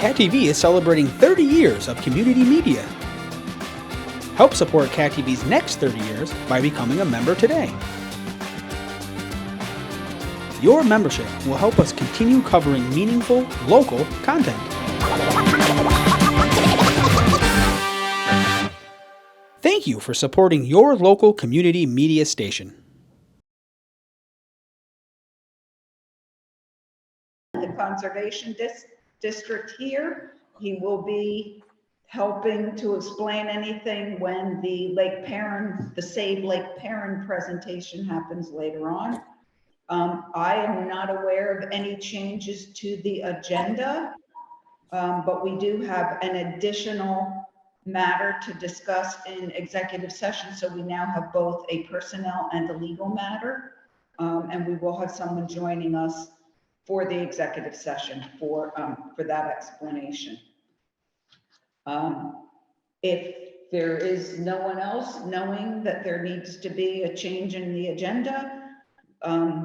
Cat TV is celebrating 30 years of community media. Help support Cat TV's next 30 years by becoming a member today. Your membership will help us continue covering meaningful, local content. Thank you for supporting your local community media station. The Conservation District here. He will be helping to explain anything when the Save Lake Perrin presentation happens later on. I am not aware of any changes to the agenda, but we do have an additional matter to discuss in executive session. So we now have both a personnel and a legal matter, and we will have someone joining us for the executive session for that explanation. If there is no one else knowing that there needs to be a change in the agenda,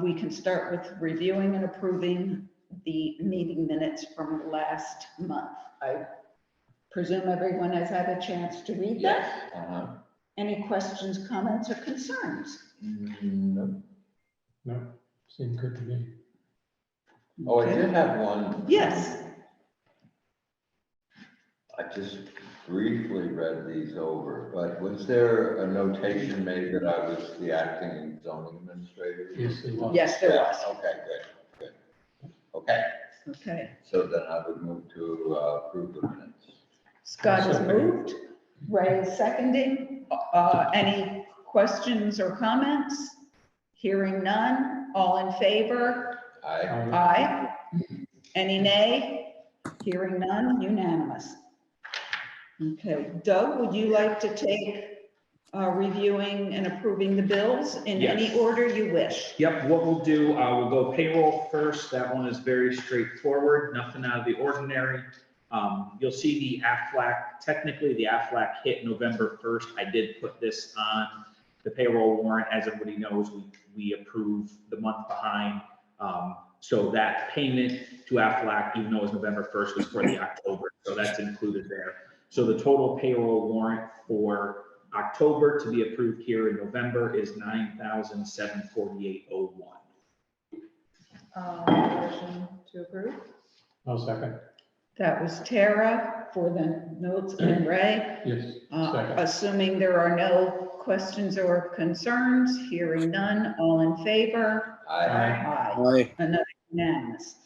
we can start with reviewing and approving the meeting minutes from last month. I presume everyone has had a chance to read that. Yes. Any questions, comments, or concerns? No. No, seemed good to me. Oh, I did have one. Yes. I just briefly read these over, but was there a notation made that I was the acting zoning administrator? Yes, it was. Yes, there was. Okay, good. Okay, Okay. so then I would move to approve the minutes. Scott has moved. Ray is seconding. Any questions or comments? Hearing none. All in favor? Aye. Any nay? Hearing none. Unanimous. Okay. Doug, would you like to take reviewing and approving the bills in any order you wish? Yep, what we'll do, we'll go payroll first. That one is very straightforward, nothing out of the ordinary. You'll see the AFLAC, technically the AFLAC hit November 1st. I did put this on the payroll warrant. As everybody knows, we approve the month behind. So that payment to AFLAC, even though it was November 1st, was for the October. So that's included there. So the total payroll warrant for October to be approved here in November is $9,748.01. Motion to approve. I'll second. That was Tara for the notes and Ray. Yes, second. Assuming there are no questions or concerns, hearing none, all in favor? Aye. Another unanimous.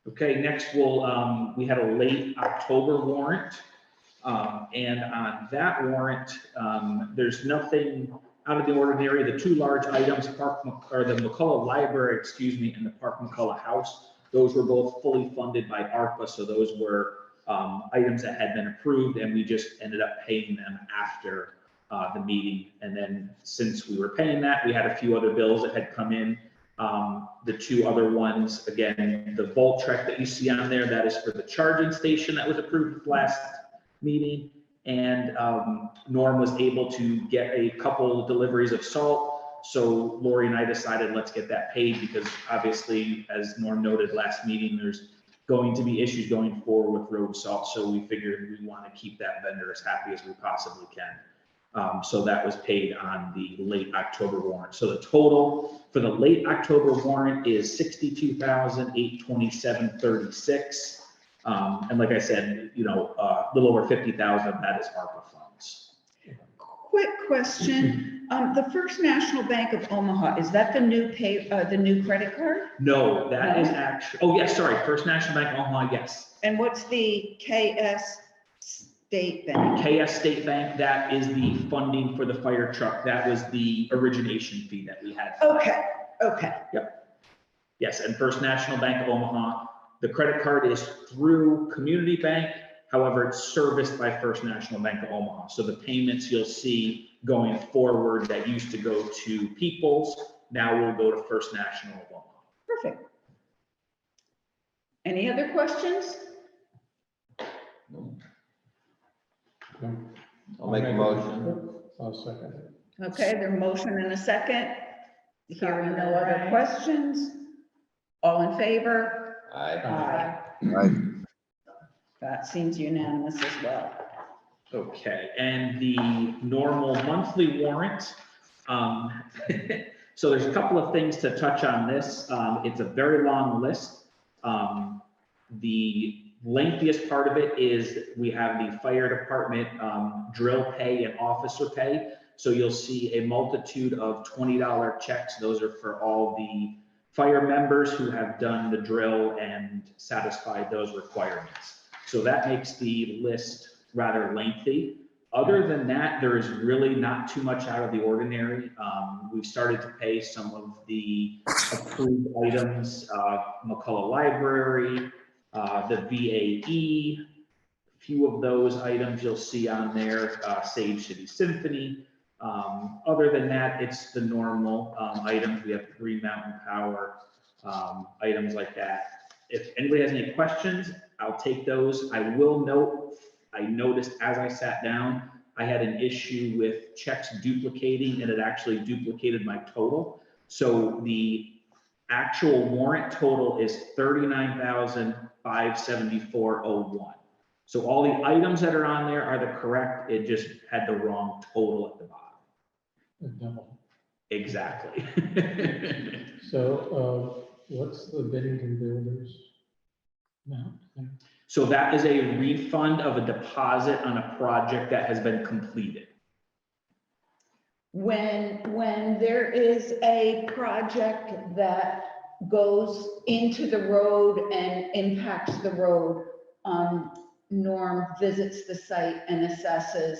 Okay, next we had a late October warrant. And on that warrant, there's nothing out of the ordinary. The two large items, the McCullough Library, and the Park McCullough House, those were both fully funded by ARPA. So those were items that had been approved, and we just ended up paying them after the meeting. And then since we were paying that, we had a few other bills that had come in. The two other ones, again, the Voltrek that you see on there, that is for the charging station that was approved last meeting, and Norm was able to get a couple of deliveries of salt. So Lori and I decided let's get that paid, because obviously, as Norm noted last meeting, there's going to be issues going forward with road salt. So we figured we want to keep that vendor as happy as we possibly can. So that was paid on the late October warrant. So the total for the late October warrant is $62,827.36. And like I said, a little over 50,000 of that is ARPA funds. Quick question. The First National Bank of Omaha, is that the new credit card? No, that is actually, oh yes, sorry, First National Bank of Omaha, yes. And what's the KS State Bank? KS State Bank, that is the funding for the fire truck. That was the origination fee that we had. Okay. Yep. Yes, and First National Bank of Omaha, the credit card is through Community Bank. However, it's serviced by First National Bank of Omaha. So the payments you'll see going forward that used to go to People's now will go to First National of Omaha. Perfect. Any other questions? No. No. I'll make a motion. I'll second it. Okay, there's a motion and a second. Hearing no other questions. All in favor? Aye. Aye. That seems unanimous as well. Okay, and the normal monthly warrant. So there's a couple of things to touch on this. It's a very long list. The lengthiest part of it is we have the fire department drill pay and officer pay. So you'll see a multitude of $20 checks. Those are for all the fire members who have done the drill and satisfied those requirements. So that makes the list rather lengthy. Other than that, there is really not too much out of the ordinary. We've started to pay some of the approved items, McCullough Library, the VAE, a few of those items you'll see on there, Sage City Symphony. Other than that, it's the normal items. We have Green Mountain Power, items like that. If anybody has any questions, I'll take those. I will note, I noticed as I sat down, I had an issue with checks duplicating, and it actually duplicated my total. So the actual warrant total is $39,574.01. So all the items that are on there are the correct, it just had the wrong total at the bottom. Double. Exactly. So, what's the Bennington Builders amount thing? So that is a refund of a deposit on a project that has been completed. When there is a project that goes into the road and impacts the road, Norm visits the site and assesses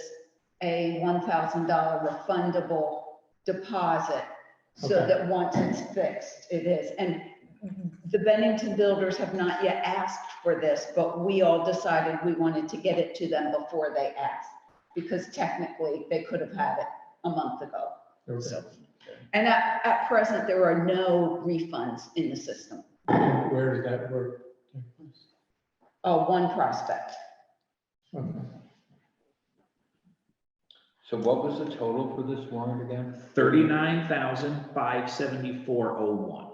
a $1,000 refundable deposit, so Okay. that once it's fixed, it is. And the Bennington builders have not yet asked for this, but we all decided we wanted to get it to them before they asked, because technically they could have had it a month ago. Okay. So, and at present, there are no refunds in the system. Where did that work take place? One prospect. Okay. So what was the total for this warrant again? $39,574.01.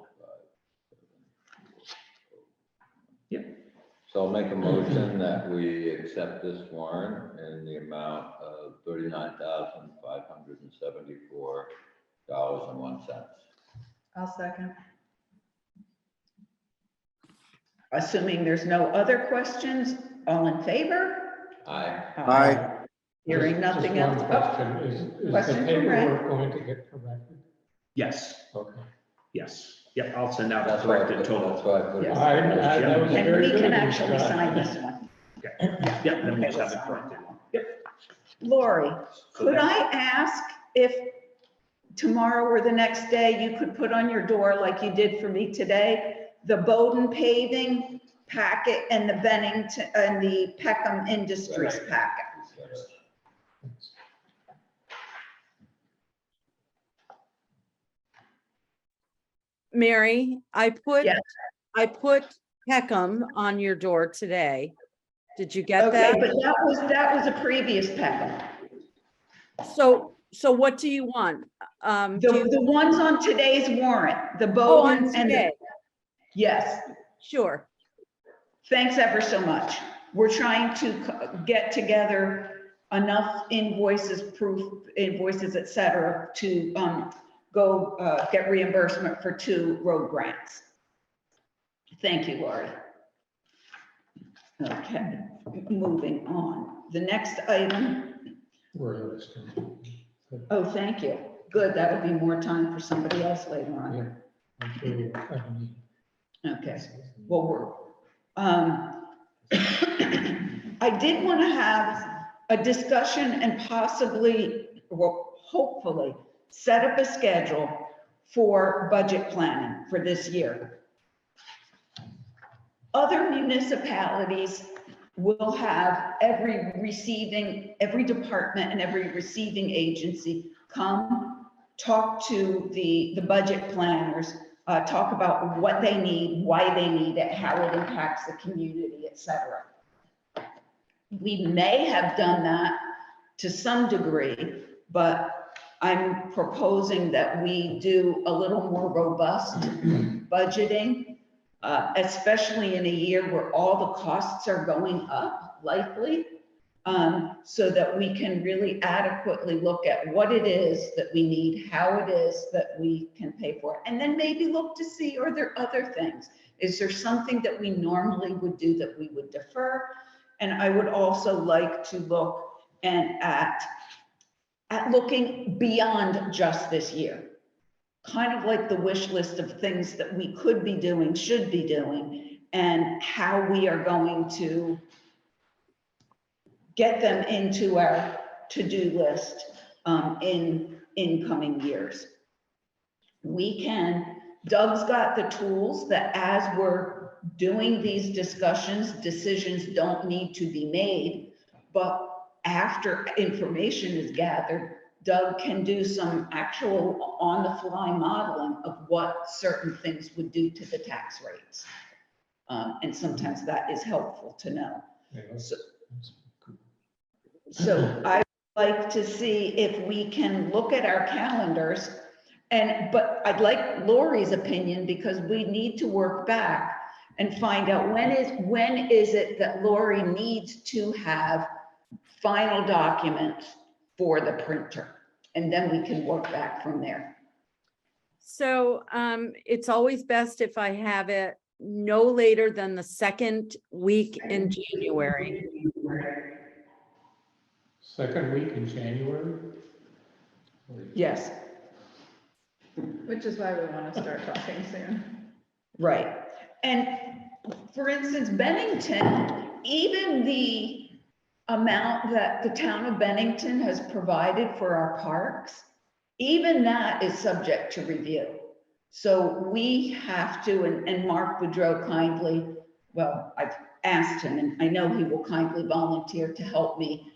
So I'll make a motion that we accept this warrant in the amount of $39,574.01. I'll second. Assuming there's no other questions, all in favor? Aye. Aye. Hearing Just nothing one else. question. Is the Question from Ray. paperwork going to get corrected? Yes, Okay. yes. Yep, I'll send out a That's why I corrected put, total. that's why I put it. Yes. That was And very we good can of you, actually Scott. sign this one. Yep, then we'll just have it corrected. Yep. Lori, could I ask if tomorrow or the next day you could put on your door, like you did for me today, the Bowden paving packet and the Bennington and the Peckham Industries packet? Mary, Yes. I put Peckham on your door today. Did you get Okay, that? but that was a previous Peckham. So what do you want? The ones on today's warrant, the Oh, Bowden on and the, today, yes. sure. Thanks ever so much. We're trying to get together enough invoices, proof invoices, et cetera, to go get reimbursement for 2 road grants. Thank you, Lori. Okay, moving on. The next item, Where is it? oh, thank you. Good, that would be more time for somebody else later on. Yeah. I'm sure we'll have a meeting. Okay, well, I did want to have a discussion and possibly, well, hopefully, set up a schedule for budget planning for this year. Other municipalities will have every department and every receiving agency come talk to the budget planners, talk about what they need, why they need it, how it impacts the community, et cetera. We may have done that to some degree, but I'm proposing that we do a little more robust budgeting especially in a year where all the costs are going up likely, so that we can really adequately look at what it is that we need, how it is that we can pay for it. And then maybe look to see, are there other things? Is there something that we normally would do that we would defer? And I would also like to look at looking beyond just this year. Kind of like the wish list of things that we could be doing, should be doing, and how we are going to get them into our to-do list in coming years. Doug's got the tools that as we're doing these discussions, decisions don't need to be made, but after information is gathered, Doug can do some actual on-the-fly modeling of what certain things would do to the tax rates. And sometimes that is helpful to know. So I would like to see if we can look at our calendars, but I'd like Lori's opinion, because we need to work back and find out when is it that Lori needs to have final documents for the printer, and then we can work back from there. So it's always best if I have it no later than the second week in January. Second week in January? Yes, Which is why we want to start talking soon. right. And for instance, Bennington, even the amount that the town of Bennington has provided for our parks, even that is subject to review. So we have to, and Mark Boudreau kindly, well, I've asked him, and I know he will kindly volunteer to help me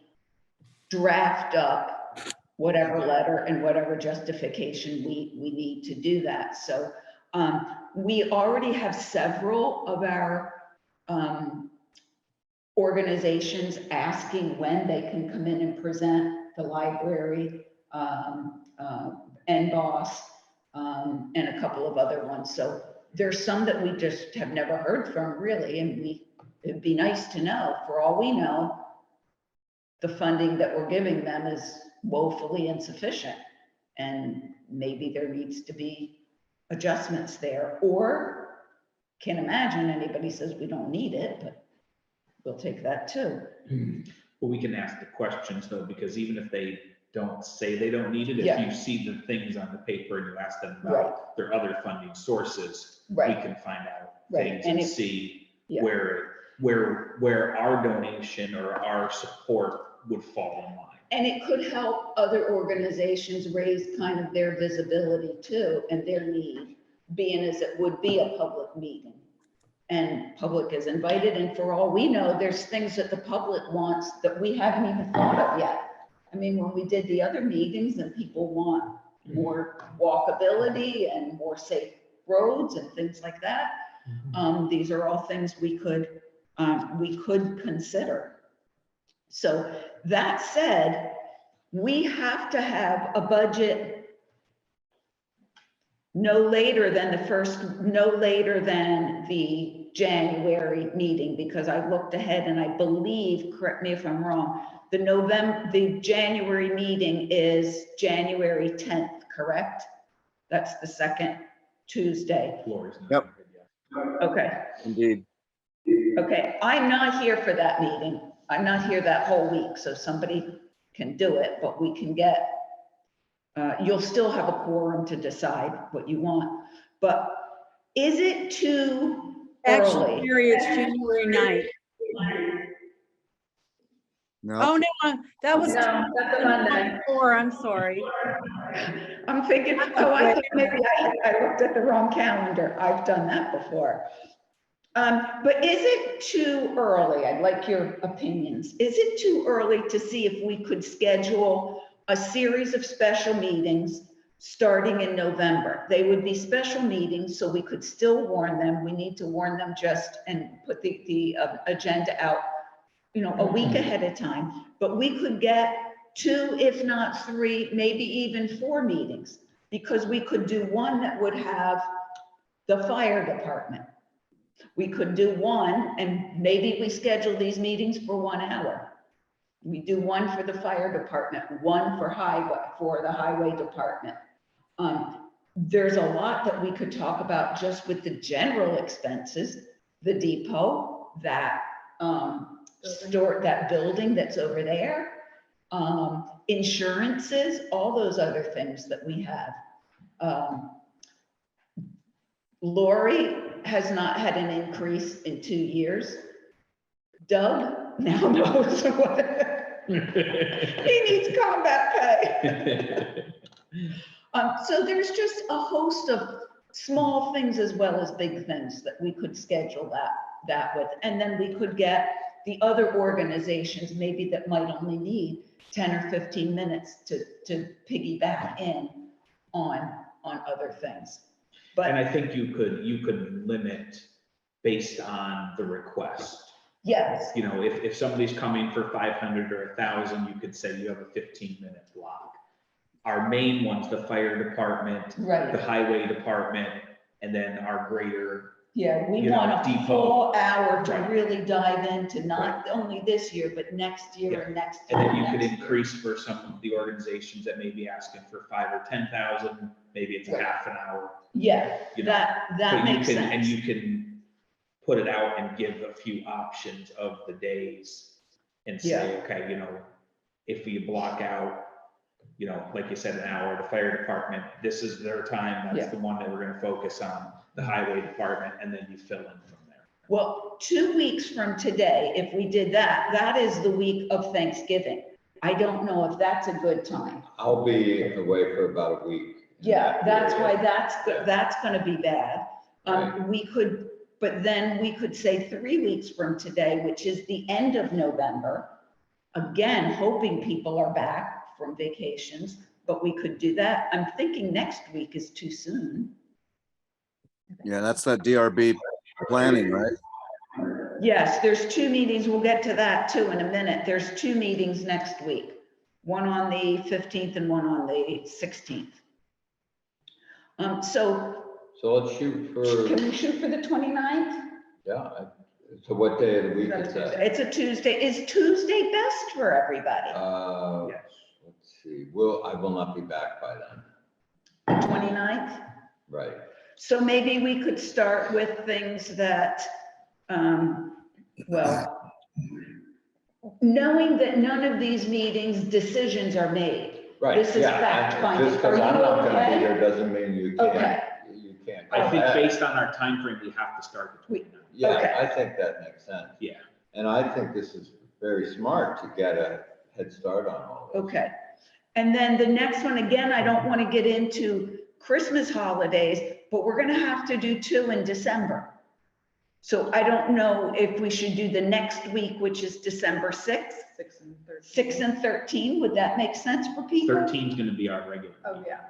draft up whatever letter and whatever justification we need to do that. So we already have several of our organizations asking when they can come in and present: the library, NBOSS, and a couple of other ones. So there's some that we just have never heard from, really, and it'd be nice to know. For all we know, the funding that we're giving them is woefully insufficient, and maybe there needs to be adjustments there. Or can't imagine anybody says we don't need it, but we'll take that too. Well, we can ask the questions though, because even if they don't say they don't need it, if Yeah. you see the things on the paper and you ask them Right. about their other funding sources, Right. we can find out Right. things And and if- see Yeah. where our donation or our support would fall in line. And it could help other organizations raise kind of their visibility too, and their need, being as it would be a public meeting. And public is invited, and for all we know, there's things that the public wants that we haven't even thought of yet. I mean, when we did the other meetings and people want more walkability and more safe roads and things like that, these are all things we could consider. So that said, we have to have a budget no later than the January meeting, because I looked ahead and I believe, correct me if I'm wrong, the January meeting is January 10th, correct? That's the second Tuesday. Lori's not Yep. here yet. Okay. Indeed. Okay, I'm not here for that meeting. I'm not here that whole week, so somebody can do it, but we can get, you'll still have a quorum to decide what you want. But is it too Actually, early? Mary, it's January 9th. No, Oh, no, that was No, that's a Monday. 4, I'm sorry. I'm thinking, oh, I thought maybe I looked at the wrong calendar. I've done that before. But is it too early? I'd like your opinions. Is it too early to see if we could schedule a series of special meetings starting in November? They would be special meetings, so we could still warn them. We need to warn them just and put the agenda out, a week ahead of time. But we could get 2, if not 3, maybe even 4 meetings, because we could do one that would have the fire department. We could do one, and maybe we schedule these meetings for 1 hour. We do one for the fire department, one for the highway department. There's a lot that we could talk about just with the general expenses, the depot, that that building that's over there, insurances, all those other things that we have. Lori has not had an increase in 2 years. Doug now knows what he needs combat pay. So there's just a host of small things as well as big things that we could schedule that with. And then we could get the other organizations maybe that might only need 10 or 15 minutes to piggyback in on other things. But And I think you could limit based on the request. yes, You know, if somebody's coming for 500 or 1,000, you could say you have a 15-minute block. Our main ones, the fire department, right. the highway department, and then our greater, Yeah, we you know, want a depot. full hour to Right. really dive into not only this year, but next year Yeah. and next year. and then you and could next year. increase for some of the organizations that may be asking for 5,000 or 10,000, maybe it's a Right. half an hour. Yeah, You know, that But makes you can, and sense. you can put it out and give a few options of the days and say, okay, you know, if you block out, you know, like you said, an hour, the fire department, this is their time, that's Yeah. the one that we're gonna focus on, the highway department, and then you fill in from there. Well, 2 weeks from today, if we did that, that is the week of Thanksgiving. I don't know if that's a good time. I'll be away for about a week. in Yeah, that that's why period. that's gonna be bad. Right. We could, but then we could say 3 weeks from today, which is the end of November. Again, hoping people are back from vacations, but we could do that. I'm thinking next week is too soon. Yeah, that's that DRB planning, right? Yes, there's 2 meetings. We'll get to that too in a minute. There's 2 meetings next week. One on the 15th and one on the 16th. So So let's shoot for, can we shoot for the 29th? yeah, so what day of the week is that? It's a Tuesday. Is Tuesday best for everybody? Yes. Let's see, I will not be back by then, The 29th? right? So maybe we could start with things that, well, knowing that none of these meetings, decisions are made. Right, This is yeah, fact and finding. just because Are I'm you not gonna okay? be here doesn't mean you Okay. can't, you can't. I come think back. based on our time frame, we have to start the 29th. Yeah, Okay. I think that makes sense. Yeah. And I think this is very smart to get a head start on all this. Okay. And then the next one, again, I don't want to get into Christmas holidays, but we're going to have to do 2 in December. So I don't know if we should do the next week, which is December 6th, 6 and 13. 6 and 13. Would that make sense for people? 13 is gonna be our regular. Oh, yeah.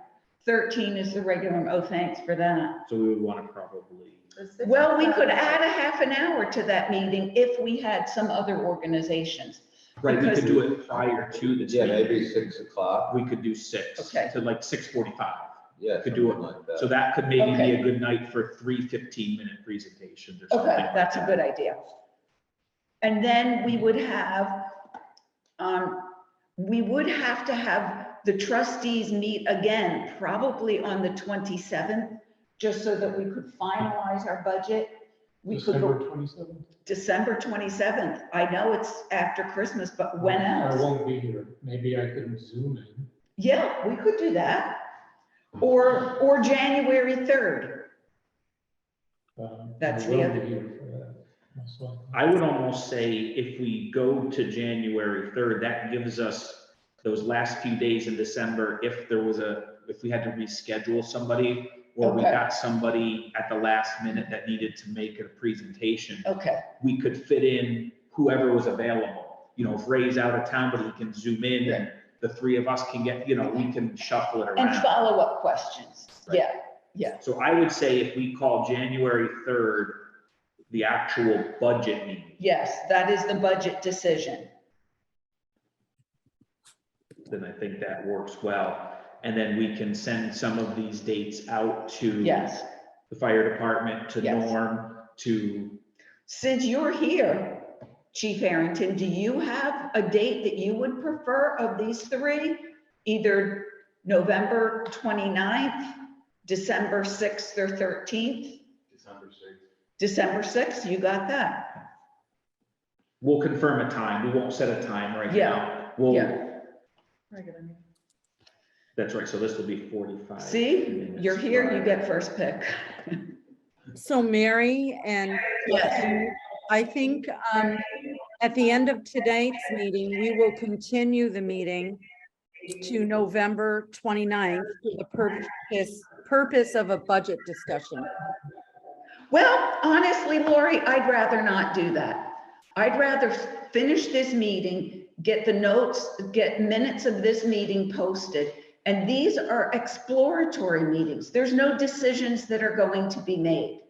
13 is the regular. Oh, thanks for that. So we would wanna probably, The 6 Well, and we could 13. add a half an hour to that meeting if we had some other organizations. right, we Because- could do it prior to this. Yeah, meeting. maybe 6 o'clock, We could do 6 Okay. to like 6:45. yeah, Could do it. something like that. So that could maybe be Okay. a good night for 3 15-minute presentations or something. Okay, like that's a that. good idea. And then we would have to have the trustees meet again, probably on the 27th, just so that we could finalize our budget. We could December go 27th? December 27th. I know it's after Christmas, but when I else? won't be here. Maybe I can Zoom in. Yeah, we could do that. Or January 3rd. That's I the will other- be here for that. most likely. I would almost say if we go to January 3rd, that gives us those last few days in December, if we had to reschedule somebody, or we Okay. got somebody at the last minute that needed to make a presentation, Okay, we could fit in whoever was available. You know, if Ray's out of town, but he can zoom in, and the 3 of us can get, you know, we can shuffle it and around. follow-up questions. Right. Yeah, So I would say if we call January 3rd, the actual budget meeting, yes, that is the budget decision. then I think that works well. And then we can send some of these dates out to Yes, the fire department, to Yes. Norm, to, Since you're here, Chief Harrington, do you have a date that you would prefer of these three? Either November 29th, December 6th or 13th? December 6th. December 6th, you got that? we'll confirm a time. We won't set a time right Yeah, now. We'll, yeah. Regular meeting. that's right. So this will be 45. See, minutes you're here, you prior. get first pick. So Mary and Yes. I think at the end of tonight's meeting, we will continue the meeting to November 29th for the purpose of a budget discussion. Well, honestly, Lori, I'd rather not do that. I'd rather finish this meeting, get the notes, get minutes of this meeting posted. And these are exploratory meetings. There's no decisions that are going to be made.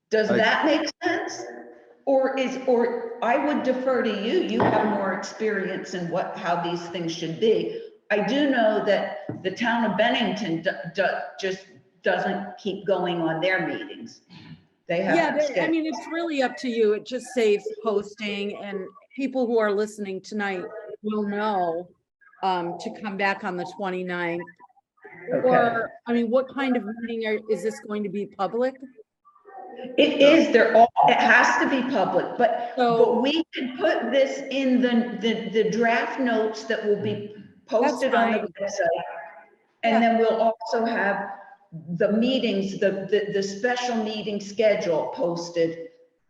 Does that make sense? Or I would defer to you. You have more experience in how these things should be. I do know that the town of Bennington just doesn't keep going on their meetings. They have. Yeah, I mean, it's really up to you. It just saves posting, and people who are listening tonight will know to come back on the 29th. Okay. Or, I mean, what kind of meeting is this going to be public? It is, it has to be public, but we can put this in the draft notes that will be posted on the website. And then we'll also have the meetings, the special meeting schedule posted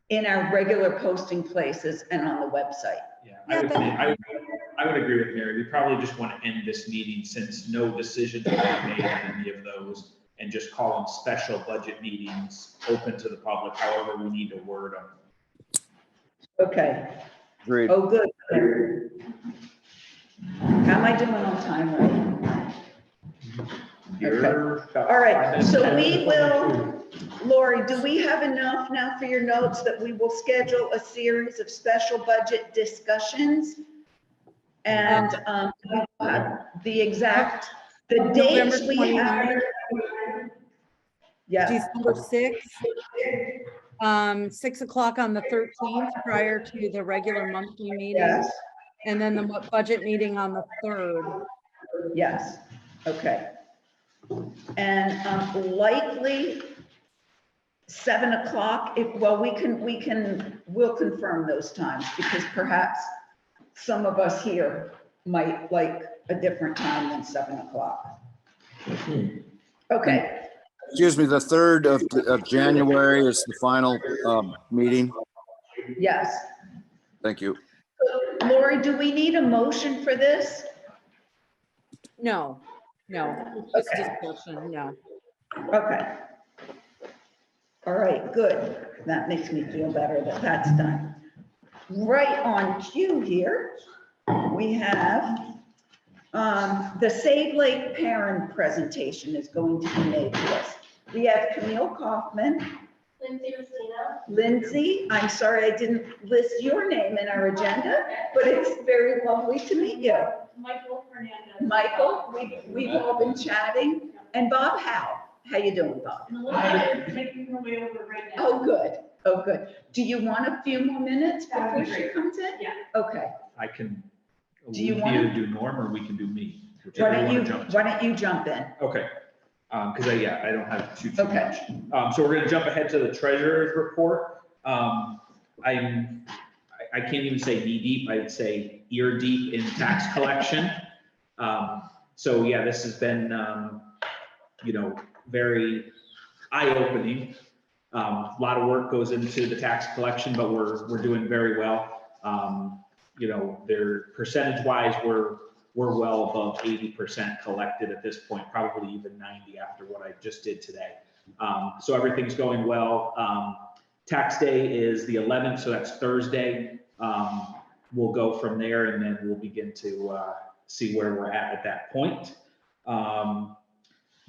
in our regular posting places and on the website. Yeah, I would agree with Mary. We probably just want to end this meeting since no decisions have been made on any of those, and just call them special budget meetings, open to the public, however we need to word them. Okay. Agreed. Oh, good. How am I doing on time, right? You're about All 5 right, minutes so ahead. we will, Lori, do we have enough now for your notes that we will schedule a series of special budget discussions? And we'll have the exact, the dates we have. 29th. Yeah, December 6th, 6 o'clock on the 13th prior to the regular monthly meeting. yes, And then the budget meeting on the 3rd. yes, okay. And likely 7 o'clock, we'll confirm those times, because perhaps some of us here might like a different time than 7 o'clock. Okay, Excuse me, the 3rd of January is the final meeting. yes. Thank you. Lori, do we need a motion for this? No, it's just discussion, no. Okay. All right, good. That makes me feel better that that's done. Right on cue here, we have the Save Lake Parent presentation is going to be made to us. We have Camille Kaufman. Lindsay, I'm sorry I didn't list your name in our agenda, but it's very lovely to meet you. Michael Fernandez. Michael, we've all been chatting. And Bob Howe. How you doing, Bob? I'm making her way over right now. Oh, good. Oh, good. Do you want a few more minutes That would before be she great. comes in? Yeah. Okay. I can, Do we you can wanna- either do Norm or we can do me. Why whichever don't wanna you, jump to. why don't you jump in? Okay, because I don't have too Okay. much. So we're gonna jump ahead to the treasurer's report. I can't even say knee deep, I'd say ear deep in tax collection. So yeah, this has been, very eye-opening. A lot of work goes into the tax collection, but we're doing very well. They're percentage-wise, we're well above 80% collected at this point, probably even 90 after what I just did today. So everything's going well. Tax day is the 11th, so that's Thursday. We'll go from there, and then we'll begin to see where we're at that point.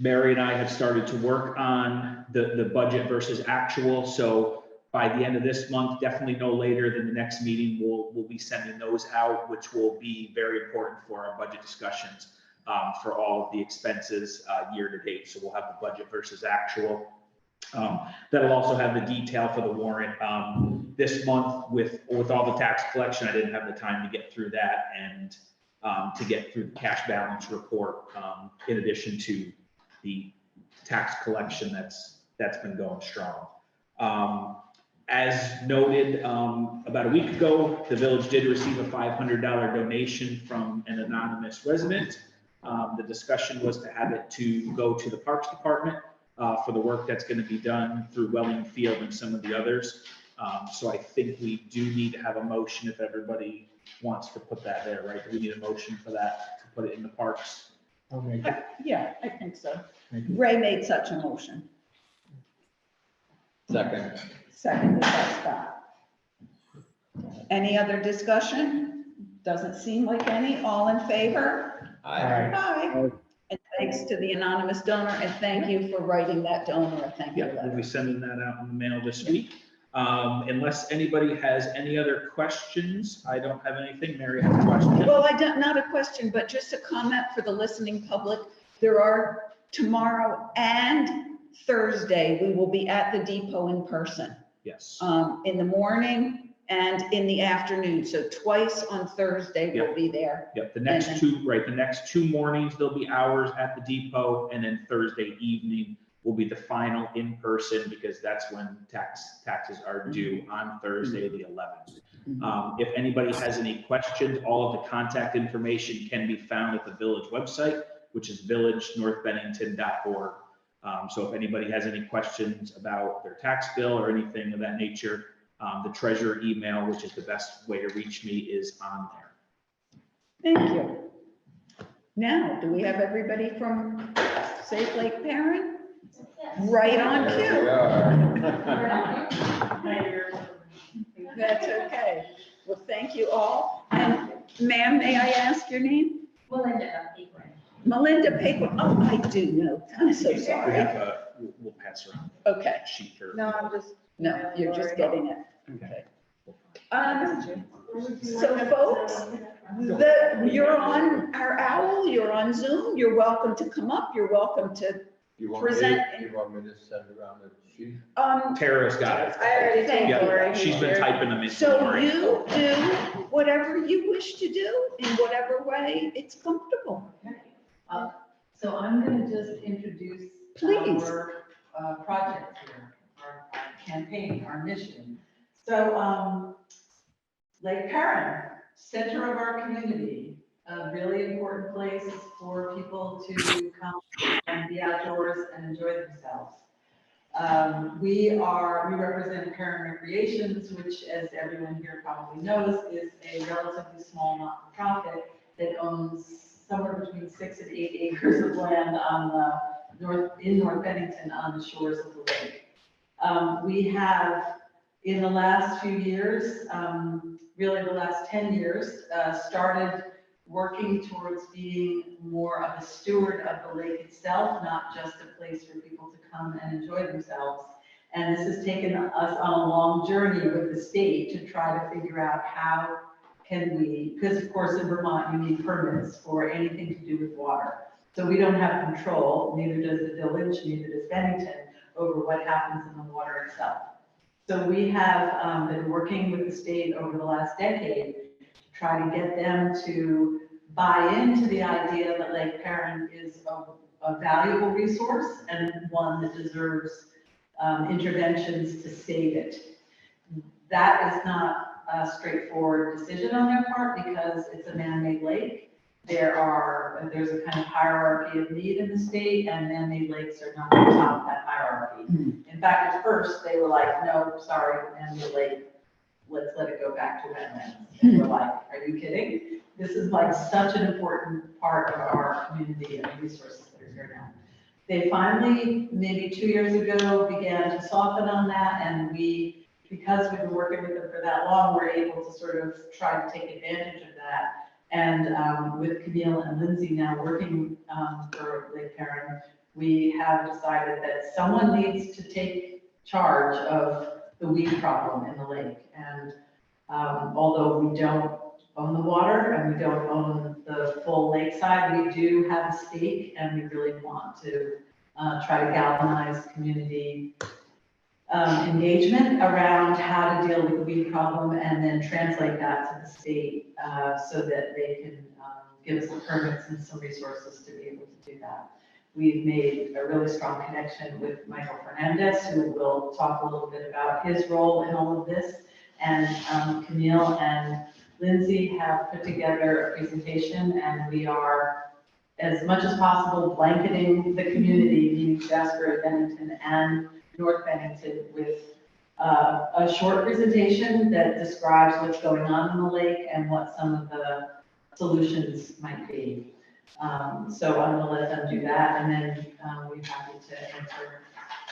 Mary and I have started to work on the budget versus actual. So by the end of this month, definitely no later than the next meeting, we'll be sending those out, which will be very important for our budget discussions for all of the expenses year to date. So we'll have the budget versus actual. That'll also have the detail for the warrant. This month with all the tax collection, I didn't have the time to get through that and to get through the cash balance report, in addition to the tax collection that's been going strong. As noted, about a week ago, the village did receive a $500 donation from an anonymous resident. The discussion was to have it to go to the Parks Department for the work that's going to be done through Welling Field and some of the others. So I think we do need to have a motion if everybody wants to put that there, right? Do we need a motion for that, to put it in the parks? I'll make it. Yeah, I think so. Thank you. Ray made such a motion. Second. Seconded by Scott. Any other discussion? Doesn't seem like any. All in favor? Aye. Aye. And thanks to the anonymous donor, and thank you for writing that donor a thank you Yeah, we'll letter. be sending that out in the mail this week. Unless anybody has any other questions, I don't have anything. Mary has a question. Well, not a question, but just a comment for the listening public. There are tomorrow and Thursday, we will be at the depot in person, Yes. in the morning and in the afternoon. So twice on Thursday, we'll be there. Yep, the next two mornings, there'll be hours at the depot, and then Thursday evening will be the final in-person, because that's when taxes are due on Thursday, the 11th. If anybody has any questions, all of the contact information can be found at the village website, which is villagenorthbennington.org. So if anybody has any questions about their tax bill or anything of that nature, the treasurer email, which is the best way to reach me, is on there. Thank you. Now, do we have everybody from Safe Lake Perrin? Right on There we cue. are. That's okay. Well, thank you all. And ma'am, may I ask your name? Melinda Paquin. Melinda Paquin. Oh, I do know. I'm so We sorry. have we'll pass around Okay. a sheet for. No, I'm just. No, you're just getting it. Okay. So folks, you're on our OWL, you're on Zoom, you're welcome to come up, you're welcome to, You want Present- you want me to send around the sheet? Tara's got it. I already told Yeah, Lori. she's been typing them in. so you do whatever you wish to do in whatever way it's comfortable. So I'm going to just introduce Please. our project here, our campaign, our mission. So Lake Perrin, center of our community, a really important place for people to come and be outdoors and enjoy themselves. We represent Perrin Recreations, which, as everyone here probably knows, is a relatively small not-for-profit that owns somewhere between 6 and 8 acres of land on in North Bennington on the shores of the lake. We have, in the last few years, really the last 10 years, started working towards being more of a steward of the lake itself, not just a place for people to come and enjoy themselves. And this has taken us on a long journey with the state to try to figure out how can we, because of course in Vermont you need permits for anything to do with water. So we don't have control, neither does the village, neither does Bennington, over what happens in the water itself. So we have been working with the state over the last decade to try to get them to buy into the idea that Lake Perrin is a valuable resource and one that deserves interventions to save it. That is not a straightforward decision on their part because it's a man-made lake. There's a kind of hierarchy of need in the state, and man-made lakes are not on top of that hierarchy. In fact, at first, they were like, no, sorry, man-made lake, let's let it go back to wetlands. And we're like, are you kidding? This is like such an important part of our community and the resources that are here now. They finally, maybe 2 years ago, began to soften on that, and because we've been working with them for that long, we're able to sort of try to take advantage of that. And with Camille and Lindsay now working for Lake Perrin, we have decided that someone needs to take charge of the weed problem in the lake. And although we don't own the water and we don't own the full lakeside, we do have a stake, and we really want to try to galvanize community engagement around how to deal with the weed problem, and then translate that to the state so that they can give us the permits and some resources to be able to do that. We've made a really strong connection with Michael Fernandez, who will talk a little bit about his role in all of this. And Camille and Lindsay have put together a presentation, and we are, as much as possible, blanketing the community, meaning Jasper, Bennington, and North Bennington, with a short presentation that describes what's going on in the lake and what some of the solutions might be. So I'm gonna let them do that, and then we're happy to answer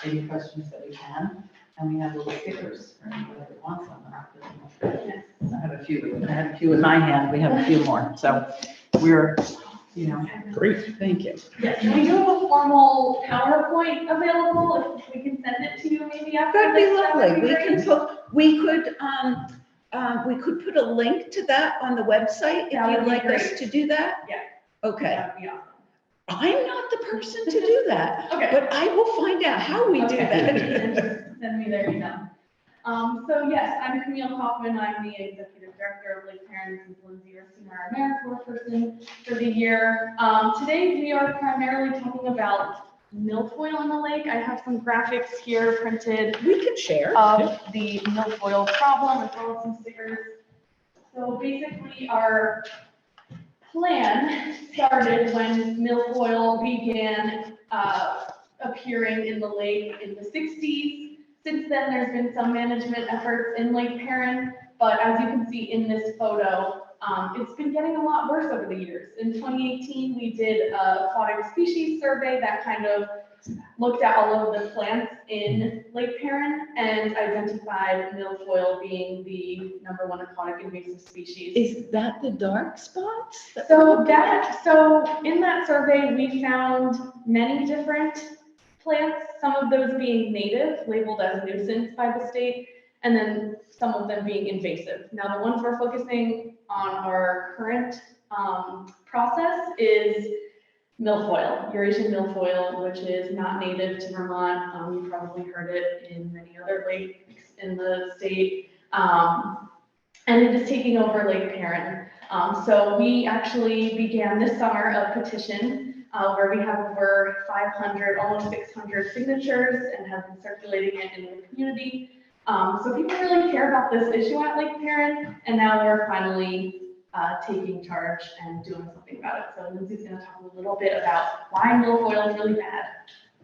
any questions that we can. And we have little stickers for anybody that wants them. I have a few in my hand. We have a few more. So we're, Great. Thank you. Yes, can we do have a formal PowerPoint available? If we can send it to you maybe after That'd be this, that would lovely. be We great. can put a link to that on the website That if would you'd be like us great. to do that. Yeah. Okay. That would be awesome. I'm not the person to do that, Okay. but I will find out how we do Okay. that. And just send me their email. So yes, I'm Camille Kaufman. I'm the Executive Director of Lake Parents, and Lindsay Erskine, our AmeriCorps person for the year. Today we are primarily talking about milfoil in the lake. I have some graphics here printed We can share. of the milfoil problem, as well as some stickers. So basically, our plan started when milfoil began appearing in the lake in the 60s. Since then, there's been some management efforts in Lake Perrin, but as you can see in this photo, it's been getting a lot worse over the years. In 2018, we did an aquatic species survey that kind of looked at all of the plants in Lake Perrin and identified milfoil being the #1 aquatic invasive species. Is that the dark spots? So in that survey, we found many different plants, some of those being native, labeled as nuisance by the state, and then some of them being invasive. Now, the ones we're focusing on our current process is milfoil, Eurasian milfoil, which is not native to Vermont. You've probably heard it in many other lakes in the state. And it is taking over Lake Perrin. So we actually began this summer a petition where we have over 500, almost 600 signatures, and have been circulating it in the community. So people really care about this issue at Lake Perrin, and now we're finally taking charge and doing something about it. So Lindsay's going to talk a little bit about why milfoil is really bad.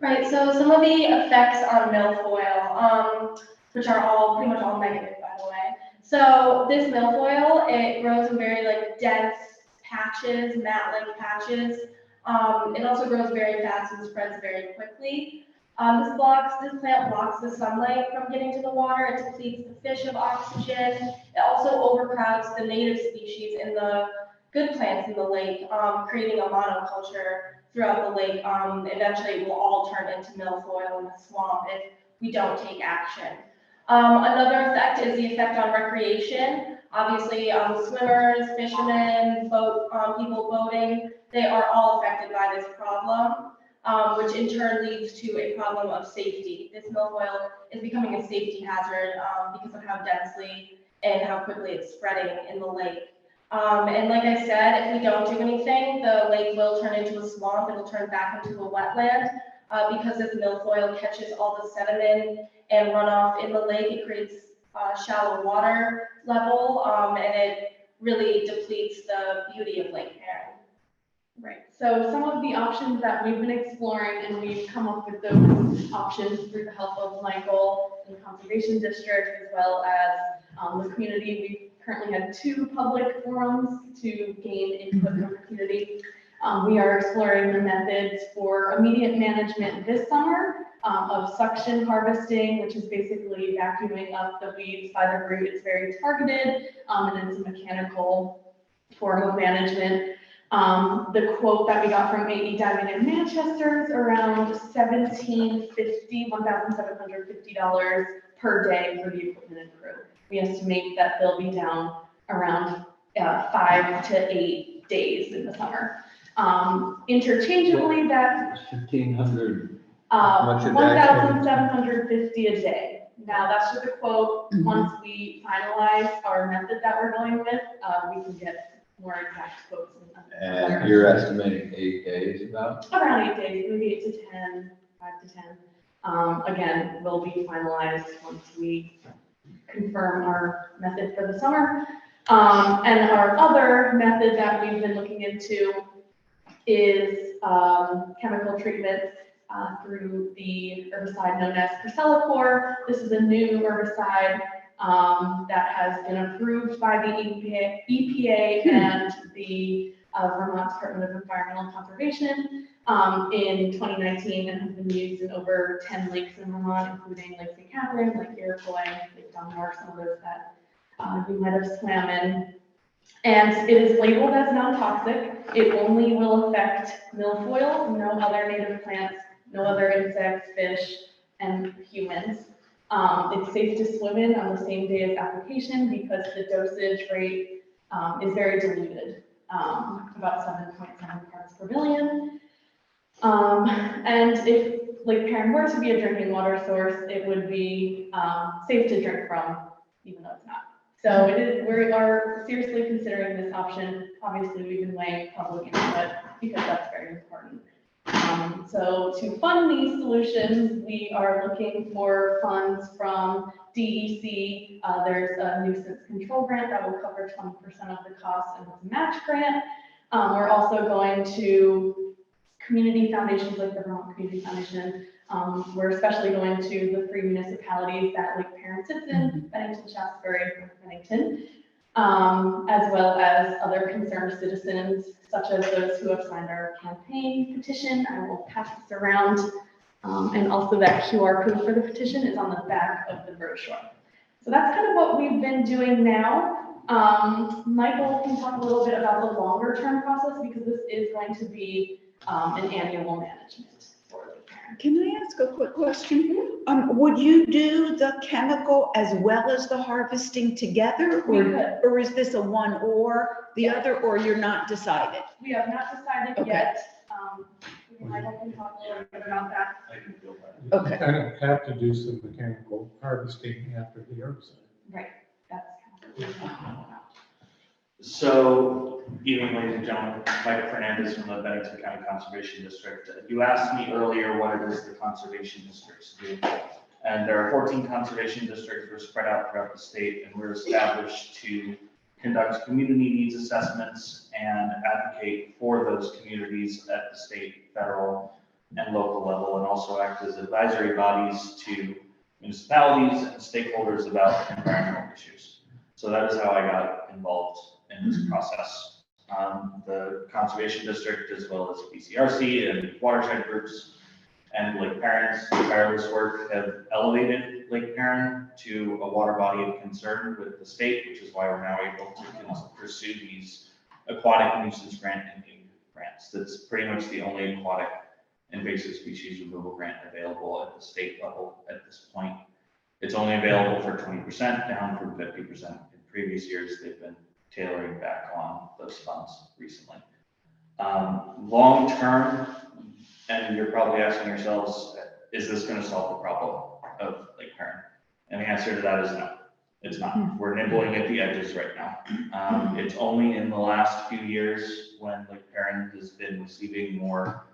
Right, so some of the effects on milfoil, which are pretty much all negative, by the way. So this milfoil, it grows in very dense patches, mat-like patches. It also grows very fast and spreads very quickly. This plant blocks the sunlight from getting to the water. It depletes the fish of oxygen. It also overcrowds the native species in the good plants in the lake, creating a monoculture throughout the lake. Eventually, it will all turn into milfoil in the swamp if we don't take action. Another effect is the effect on recreation. Obviously, swimmers, fishermen, people boating, they are all affected by this problem, which in turn leads to a problem of safety. This milfoil is becoming a safety hazard because of how densely and how quickly it's spreading in the lake. And like I said, if we don't do anything, the lake will turn into a swamp. It'll turn back into a wetland because this milfoil catches all the sediment and runoff in the lake. It creates shallow water level, and it really depletes the beauty of Lake Perrin. Right, so some of the options that we've been exploring, and we've come up with those options through the help of Michael and the Conservation District, as well as the community. We've currently had 2 public forums to gain input from the community. We are exploring the methods for immediate management this summer of suction harvesting, which is basically vacuuming up the weeds by the root. It's very targeted, and it's a mechanical form of management. The quote that we got from AE Diving in Manchester is around $1,750 per day for the equipment and crew. We estimate that they'll be down around 5 to 8 days in the summer. Interchangeably, that 1,500 much a day? 1,750 a day. Now, that's just a quote. Once we finalize our method that we're going with, we can get more exact quotes. And you're estimating 8 days about? Around 8 days, maybe 8 to 10, 5 to 10. Again, will be finalized once we confirm our method for the summer. And our other method that we've been looking into is chemical treatments through the herbicide known as Percellacor. This is a new herbicide that has been approved by the EPA and the Vermont Department of Environmental Conservation in 2019 and has been used in over 10 lakes in Vermont, including Lake St. Catherine, Lake Iroquois, Lake Dunmore, some of those that you might have swam in. And it is labeled as non-toxic. It only will affect milfoil, no other native plants, no other insects, fish, and humans. It's safe to swim in on the same day as application because the dosage rate is very diluted, about 7.7 parts per million. And if Lake Perrin were to be a drinking water source, it would be safe to drink from, even though it's not. So it is, we are seriously considering this option. Obviously, we've been weighing public input because that's very important. So to fund these solutions, we are looking for funds from DEC. There's a nuisance control grant that will cover 20% of the cost, and it's a match grant. We're also going to community foundations like the Vermont Community Foundation. We're especially going to the 3 municipalities that Lake Perrin sits in, Bennington, Shaftesbury, and Bennington, as well as other concerned citizens, such as those who have signed our campaign petition. I will pass this around. And also that QR code for the petition is on the back of the brochure. So that's kind of what we've been doing now. Michael can talk a little bit about the longer term process because this is going to be an annual management for Lake Perrin. Can I ask a quick question? Would you do the chemical as well as the harvesting together? We could. Or is this a one or the other, or you're not decided? We have not decided Okay. yet. Michael can talk a little bit about that. Okay. You kind of have to do some mechanical harvesting after the herbicide. Right, that's kind of what we're talking about. So, evening, ladies and gentlemen, Michael Fernandez from the Bennington County Conservation District. You asked me earlier what it is the conservation districts do. And there are 14 conservation districts. We're spread out throughout the state, and we're established to conduct community needs assessments and advocate for those communities at the state, federal, and local level, and also act as advisory bodies to municipalities and stakeholders about environmental issues. So that is how I got involved in this process. The conservation district, as well as BCRC and watershed groups and Lake Perrin's tireless work, have elevated Lake Perrin to a water body of concern with the state, which is why we're now able to pursue these aquatic nuisance grant and grants. That's pretty much the only aquatic invasive species removal grant available at the state level at this point. It's only available for 20%, down from 50%. In previous years, they've been tailoring back on those funds recently. Long term, and you're probably asking yourselves, is this going to solve the problem of Lake Perrin? And the answer to that is no, it's not. We're nibbling at the edges right now. It's only in the last few years when Lake Perrin has been receiving more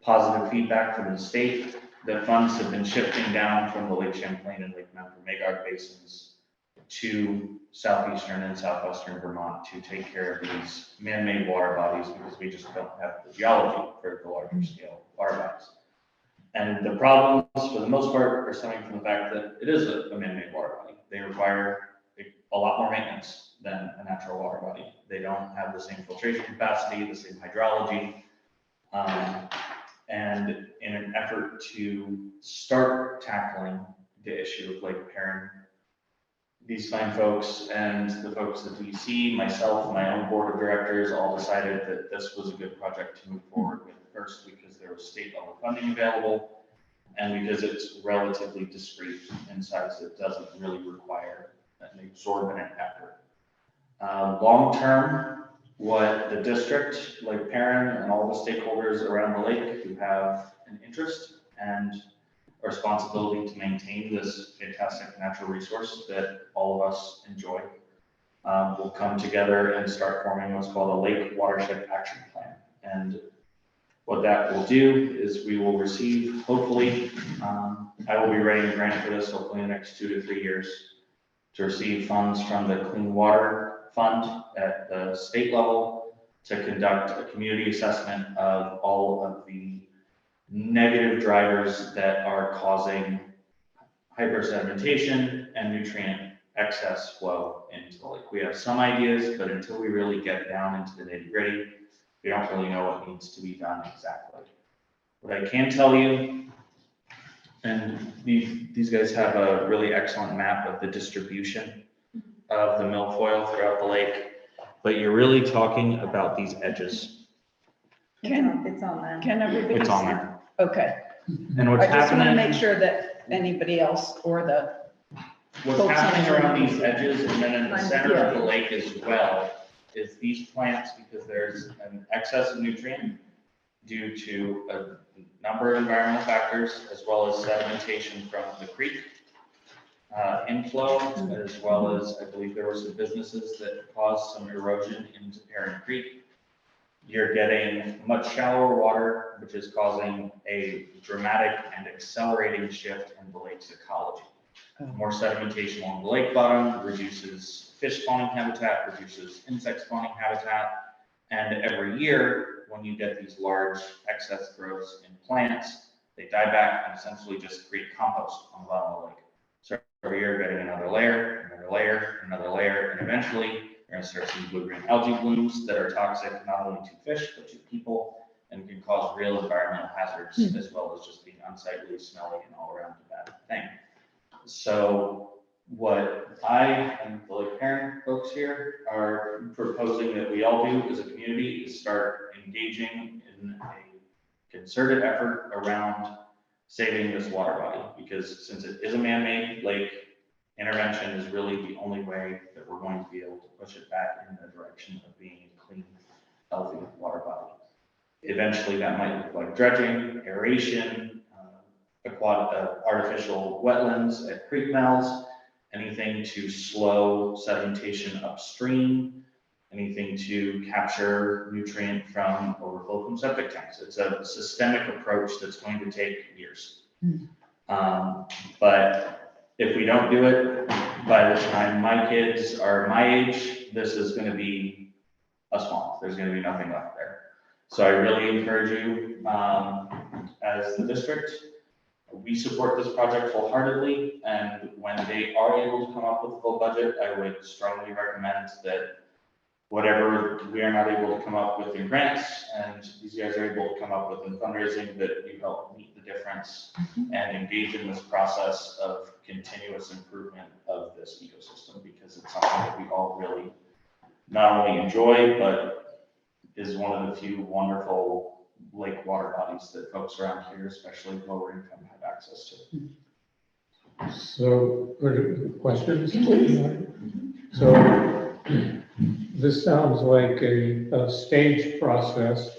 positive feedback from the state that funds have been shifting down from the Lake Champlain and Lake Mount Magog basins to southeastern and southwestern Vermont to take care of these man-made water bodies because we just don't have the geology for the larger scale water bodies. And the problems, for the most part, are stemming from the fact that it is a man-made water body. They require a lot more maintenance than a natural water body. They don't have the same filtration capacity, the same hydrology. And in an effort to start tackling the issue of Lake Perrin, these fine folks and the folks at DC, myself, my own board of directors, all decided that this was a good project to move forward with first because there was state level funding available and because it's relatively discreet in size. It doesn't really require an exorbitant effort. Long term, what the district, Lake Perrin, and all the stakeholders around the lake who have an interest and a responsibility to maintain this fantastic natural resource that all of us enjoy. We'll come together and start forming what's called a Lake Watershed Action Plan. And what that will do is we will receive, hopefully, I will be writing a grant for this hopefully in the next 2 to 3 years to receive funds from the Clean Water Fund at the state level to conduct a community assessment of all of the negative drivers that are causing hypersedimentation and nutrient excess flow into the lake. We have some ideas, but until we really get down into the nitty-gritty, we don't really know what needs to be done exactly. What I can tell you, and these guys have a really excellent map of the distribution of the milfoil throughout the lake, but you're really talking about these edges. It's on that. Can everybody It's on see? there. Okay. And what's I just want to happening, make sure that anybody else or the, what's folks on happening Zoom. around these edges and then in the center Yeah. of the lake as well is these plants, because there's an excess of nutrient due to a number of environmental factors, as well as sedimentation from the creek inflow, as well as I believe there were some businesses that caused some erosion into Perrin Creek. You're getting much shallower water, which is causing a dramatic and accelerating shift in the lake's ecology. More sedimentation along the lake bottom reduces fish spawning habitat, reduces insect spawning habitat, and every year when you get these large excess growths in plants, they die back and essentially just create compost on the bottom of the lake. So every year you're getting another layer, another layer, another layer, and eventually you're going to start seeing blue-green algae blooms that are toxic not only to fish but to people and can cause real environmental hazards as well as just being unsightly, smelly, and all around a bad thing. So what I and the Lake Perrin folks here are proposing that we all do as a community is start engaging in a concerted effort around saving this water body, because since it is a man-made lake, intervention is really the only way that we're going to be able to push it back in the direction of being a clean, healthy water body. Eventually that might look like dredging, aeration, artificial wetlands at creek mouths, anything to slow sedimentation upstream, anything to capture nutrient from overflow from septic tanks. It's a systemic approach that's going to take years. But if we don't do it, by the time my kids are my age, this is going to be a swamp. There's going to be nothing left there. So I really encourage you, as the district, we support this project wholeheartedly, and when they are able to come up with a full budget, I would strongly recommend that whatever we are not able to come up with in grants, and these guys are able to come up with in fundraising, that you help meet the difference and engage in this process of continuous improvement of this ecosystem, because it's something that we all really not only enjoy, but is one of the few wonderful lake water bodies that folks around here, especially lower income, have access to. So, questions? So, this sounds like a staged process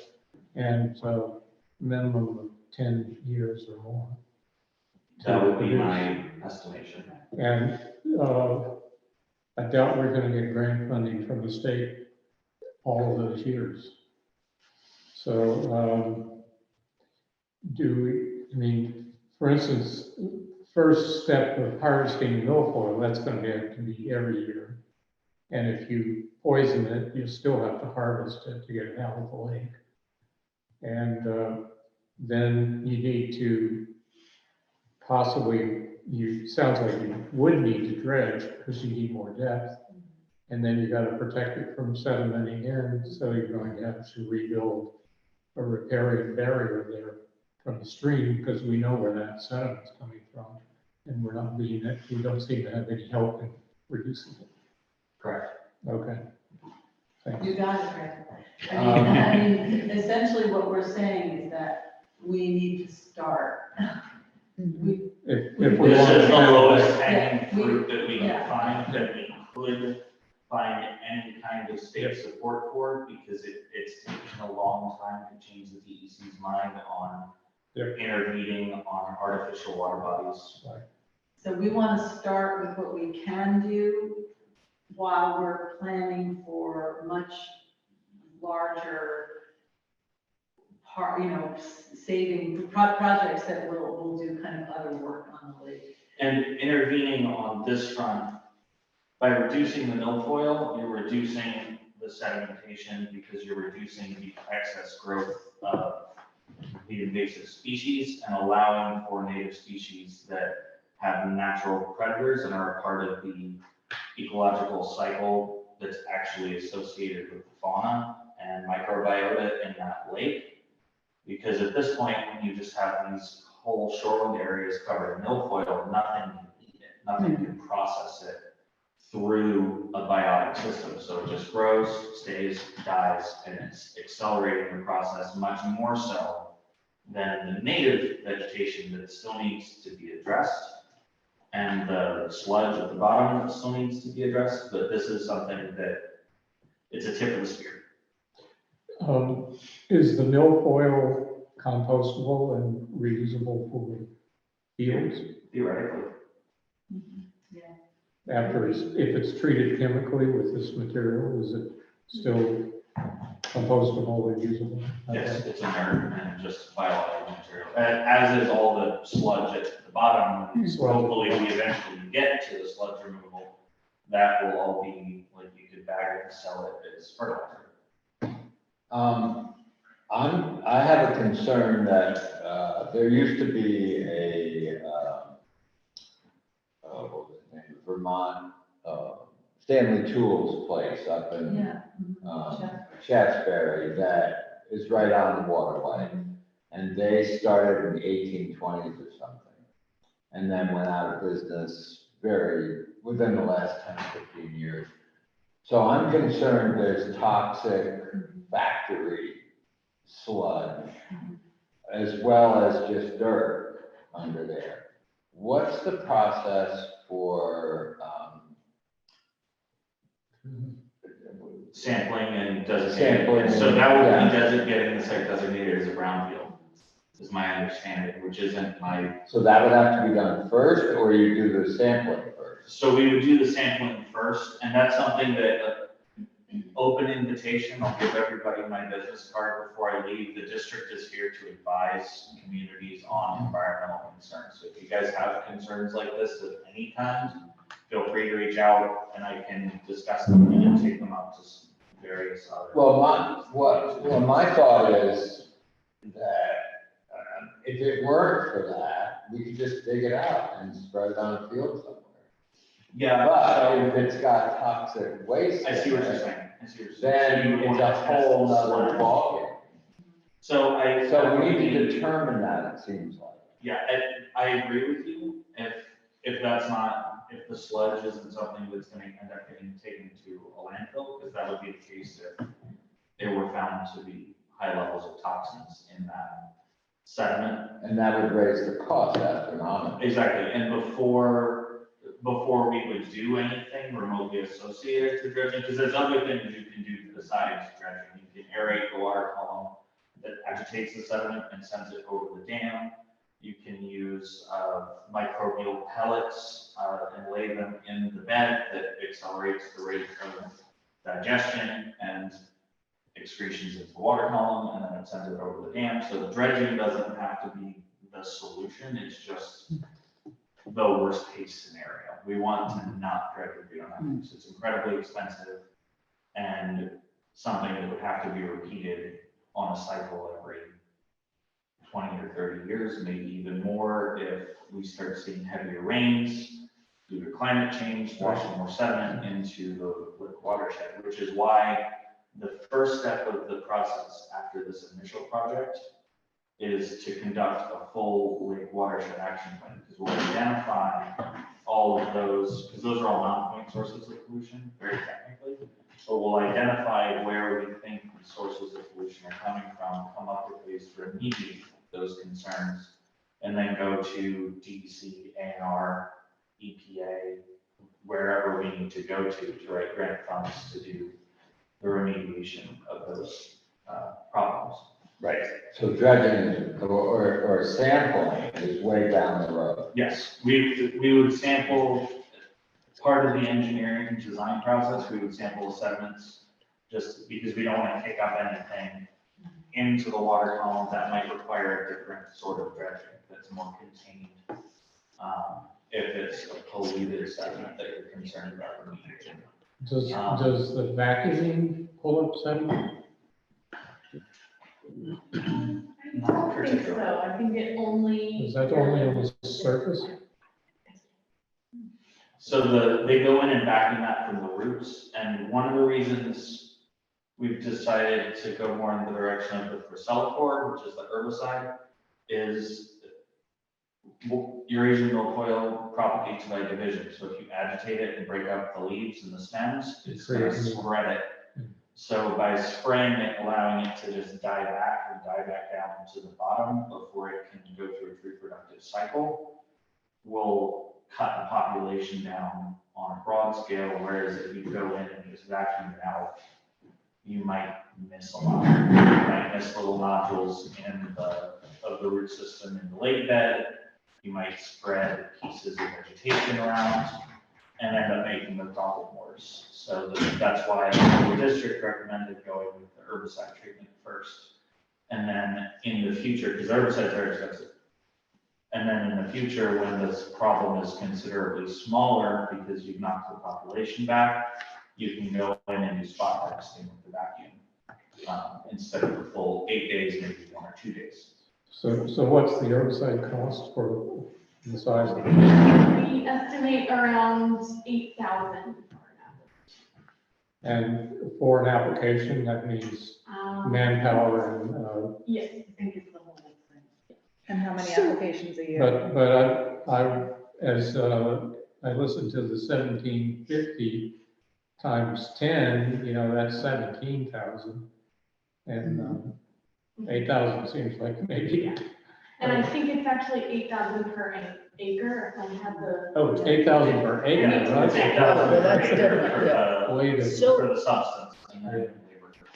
and minimum of 10 years or more. That would be my estimation. And I doubt we're going to get grant funding from the state all of those years. So for instance, first step of harvesting milfoil, that's going to have to be every year. And if you poison it, you still have to harvest it to get it out of the lake. And then you need to possibly, sounds like you would need to dredge because you need more depth. And then you got to protect it from sedimenting in, so you're going to have to rebuild a riparian barrier there from the stream, because we know where that sediment's coming from, and we don't seem to have any help in reducing it. Correct. Okay. Thanks. You got it, Fred. I mean, essentially what we're saying is that we need to start. If This we want is to the have lowest that, hanging fruit that we can Yeah. find, that we could find any kind of state support for, because it's taken a long time to change the DEC's mind on intervening on artificial water bodies. So we want to start with what we can do while we're planning for much larger saving projects that will do kind of other work on the lake. And intervening on this front, by reducing the milfoil, you're reducing the sedimentation because you're reducing the excess growth of the invasive species and allowing for native species that have natural predators and are a part of the ecological cycle that's actually associated with the fauna and microbiota in that lake. Because at this point, when you just have these whole shoreline areas covered in milfoil, nothing can eat it, nothing can process it through a biotic system. So it just grows, stays, dies, and it's accelerating the process much more so than the native vegetation that still needs to be addressed and the sludge at the bottom that still needs to be addressed. But this is something that it's a tip of the spear. Is the milfoil compostable and reusable for fields? Theoretically. After if it's treated chemically with this material, is it still compostable and usable? Yes, it's inert and just biological material, as is all the sludge at the bottom. Hopefully we eventually get to the sludge removal. That will all be, like, you could bag it and sell it as fertilizer. I have a concern that there used to be a what was his name? Vermont Stanley Tools place up in Shaftesbury that is right on the waterway, and they started in the 1820s or something, and then went out of business within the last 10, 15 years. So I'm concerned there's toxic factory sludge as well as just dirt under there. What's the process for sampling and designated? So that would be designated, the site designated as a brownfield, is my understanding, which isn't my. So that would have to be done first, or you do the sampling first? So we would do the sampling first, and that's something that open invitation. I'll give everybody my business card before I leave. The district is here to advise communities on environmental concerns. So if you guys have concerns like this at any time, feel free to reach out and I can discuss them and take them up to various other. Well, my thought is that if it weren't for that, we could just dig it out and spread it on a field somewhere. Yeah. But if it's got toxic waste, I see what you're saying. Then it's a whole nother ballgame. So we need to determine that, it seems like. Yeah, I agree with you. If that's not, if the sludge isn't something that's going to end up getting taken to a landfill, because that would be the case if there were found to be high levels of toxins in that sediment. And that would raise the cost astronomically. Exactly. And before we would do anything remotely associated to dredging, because there's other things you can do besides dredging. You can aerate the water column that agitates the sediment and sends it over the dam. You can use microbial pellets and lay them in the bed that accelerates the rate of digestion and excretions into the water column, and then it sends it over the dam. So dredging doesn't have to be the solution. It's just the worst case scenario. We want to not dredge if we don't have to. So it's incredibly expensive and something that would have to be repeated on a cycle every 20 or 30 years, maybe even more if we start seeing heavier rains due to climate change, washing more sediment into the lake watershed, which is why the first step of the process after this initial project is to conduct a full lake watershed action plan, because we'll identify all of those, because those are all non-point sources of pollution, very technically. So we'll identify where we think the sources of pollution are coming from, come up with ways to remediate those concerns, and then go to DEC, ANR, EPA, wherever we need to go to write grant funds to do the remediation of those problems. Right, So dredging is, or sampling is way down the road. yes, we would sample, part of the engineering and design process, we would sample the sediments, just because we don't want to kick up anything into the water column that might require a different sort of dredging that's more contained. If it's a polluted sediment that you're concerned about remediation. Does the vacuuming pull up sediment? Not I don't think particularly. so, I think it only. Is that only on the surface? So they go in and vacuum that from the roots, and one of the reasons we've decided to go more in the direction of the Priscillacor, which is the herbicide, is Eurasian milfoil propagates by division. So if you agitate it and break up the leaves and the stems, it's going to spread it. So by spraying it, allowing it to just die back down to the bottom before it can go through its reproductive cycle, will cut the population down on a broad scale, whereas if you go in and just vacuum it out, you might miss a lot. You might miss little nodules of the root system in the lake bed. You might spread pieces of vegetation around and end up making the problem worse. So that's why the district recommended going with the herbicide treatment first. And then in the future, because herbicides are expensive. And then in the future, when this problem is considerably smaller because you've knocked the population back, you can go in and do spot harvesting with the vacuum instead of the full 8 days, maybe 1 or 2 days. So what's the herbicide cost for the size of it? We estimate around 8,000. And for an application, that means manpower and, Yes. I think it's the whole thing. And how many So- applications a year? but I listened to the 1750 times 10, that's 17,000. And 8,000 seems like maybe. And I think it's actually 8,000 per acre, if I have the. Oh, it's 8,000 per acre, right? It's 8,000 Well, that's per acre different, yeah. Way to- So- for the substance. And then labor.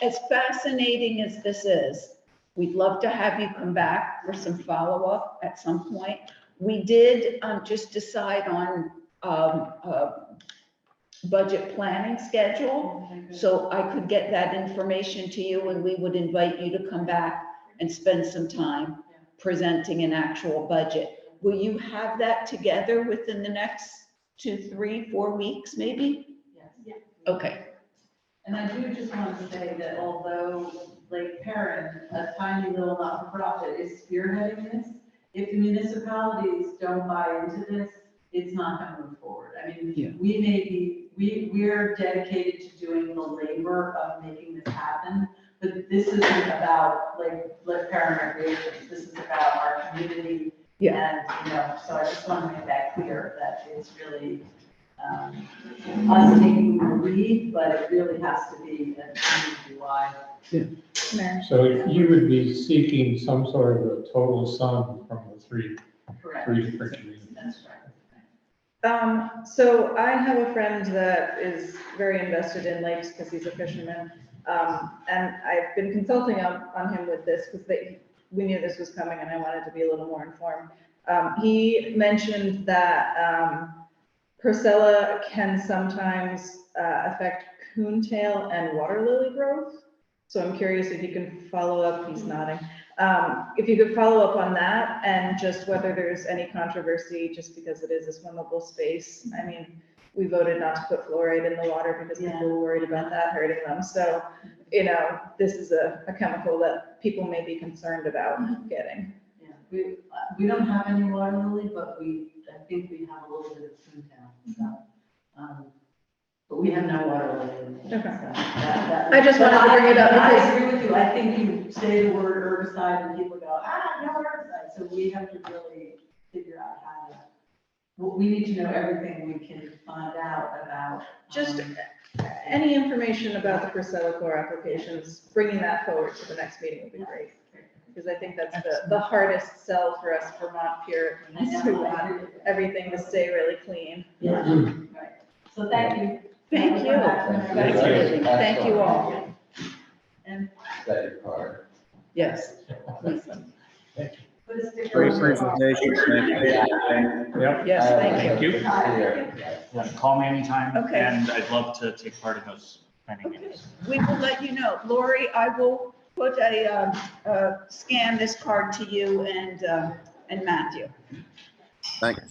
As fascinating as this is, we'd love to have you come back for some follow-up at some point. We did just decide on budget planning schedule, so I could get that information to you and we would invite you to come back and spend some time presenting an actual budget. Will you have that together within the next 2, 3, 4 weeks, maybe? Yes. Okay. And I do just want to say that although Lake Perrin, a tiny little not-for-profit, is spearheading this, if the municipalities don't buy into this, it's not going to move forward. I mean, we're dedicated to doing the labor of making this happen, but this isn't about Lake Perrin recreation. This is about our community. And, so I just want to make that clear that it's really us taking the lead, but it really has to be a community-wide. So you would be seeking some sort of a total sum from the three different communities. That's right. So I have a friend that is very invested in lakes because he's a fisherman. And I've been consulting on him with this because we knew this was coming and I wanted to be a little more informed. He mentioned that Priscilla can sometimes affect coontail and water lily growth. So I'm curious if you can follow up, he's nodding. If you could follow up on that and just whether there's any controversy just because it is a swimmable space. I mean, we voted not to put fluoride in the water because people were worried about that hurting them. So, this is a chemical that people may be concerned about getting. Yeah, we don't have any water lily, but I think we have a little bit of coontail, so. But we have no water lily. Okay. So I just wanted to bring it up I because- agree with you. I think you say the word herbicide and people go, no herbicide. So we have to really figure out how to, we need to know everything we can find out about. Just any information about the Priscillacor applications, bringing that forward to the next meeting would be great. Because I think that's the hardest sell for us Vermont Puritans who want everything to stay really clean. Yeah, right. So thank you. Thank you. Thank you. Thank you all. And That your card. Yes. Great presentation. Thank you. Yep. Yes, thank Thank you. Yeah, call me anytime. Okay. And I'd love to take part in those planning meetings. We will let you know. Lori, I will put scan this card to you and Matthew. Thanks.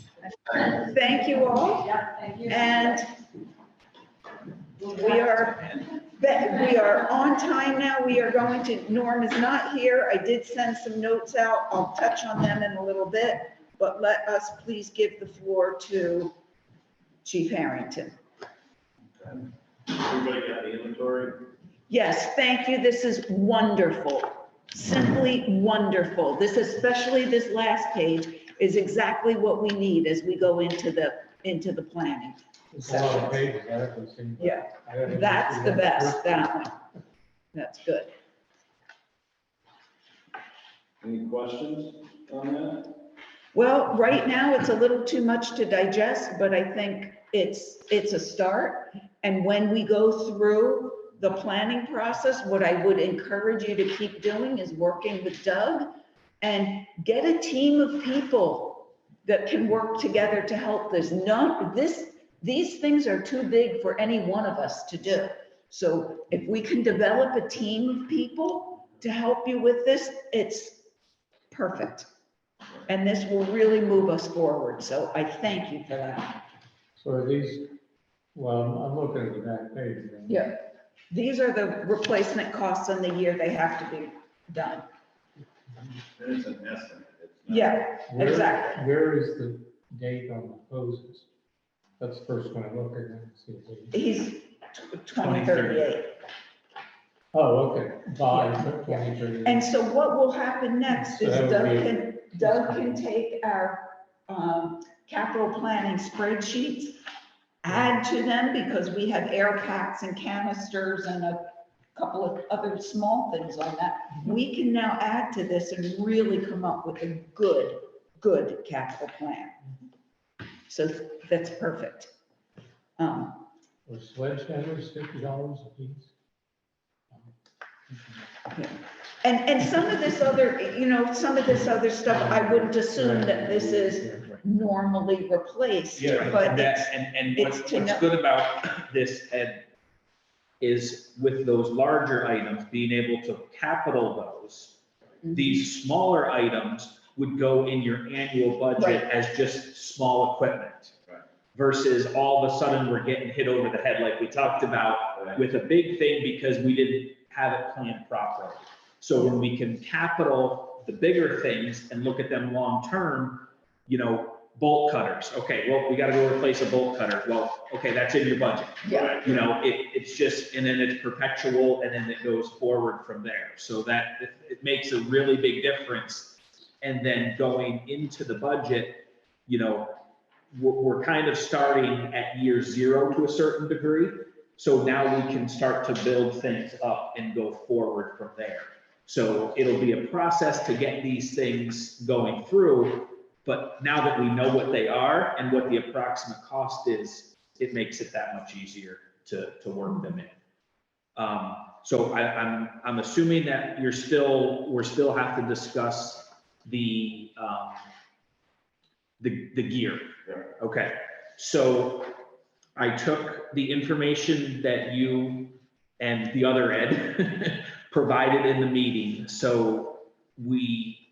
Thank you all. Yeah, thank you. And we are on time now. We are going to, Norm is not here. I did send some notes out. I'll touch on them in a little bit, but let us please give the floor to Chief Harrington. Everybody got the inventory? Yes, thank you. This is wonderful. Simply wonderful. This, especially this last page, is exactly what we need as we go into the planning. It's a lot of pages, I have to see. Yeah, that's the best, that one. That's good. Any questions on that? Well, right now, it's a little too much to digest, but I think it's a start. And when we go through the planning process, what I would encourage you to keep doing is working with Doug and get a team of people that can work together to help these things are too big for any one of us to do. So if we can develop a team of people to help you with this, it's perfect. And this will really move us forward. So I thank you for that. So are these, well, I'm looking at the back page. Right? Yeah. These are the replacement costs on the year they have to be done. It's an estimate. It's not- Yeah, exactly. Where is the date on the hoses? That's the first one I look at. And see if they- He's 2038. Oh, okay, by 2030. And so what will happen next is So that would Doug can take our capital planning spreadsheets, add to them, because we have air packs and canisters and a couple of other small things on that. We can now add to this and really come up with a good capital plan. So that's perfect. Or sledgehammers, $50 a piece. Yeah. And some of this other stuff, I wouldn't assume that this is normally replaced, Yeah, but and it's what's to know. good about this, Ed, is with those larger items, being able to capital those, these smaller items would go in your annual budget Right. as just small equipment. Right. Versus all of a sudden, we're getting hit over the head like we talked about Right. with a big thing because we didn't have it planned properly. So when we can capital the bigger things and look at them long-term, bolt cutters. Okay, well, we gotta go replace a bolt cutter. Well, okay, that's in your budget. Yeah. It's just, and then it's perpetual and then it goes forward from there. So that it makes a really big difference. And then going into the budget, we're kind of starting at year zero to a certain degree. So now we can start to build things up and go forward from there. So it'll be a process to get these things going through, but now that we know what they are and what the approximate cost is, it makes it that much easier to work them in. So I'm assuming that we're still have to discuss the gear. Yeah. Okay, so I took the information that you and the other Ed provided in the meeting. So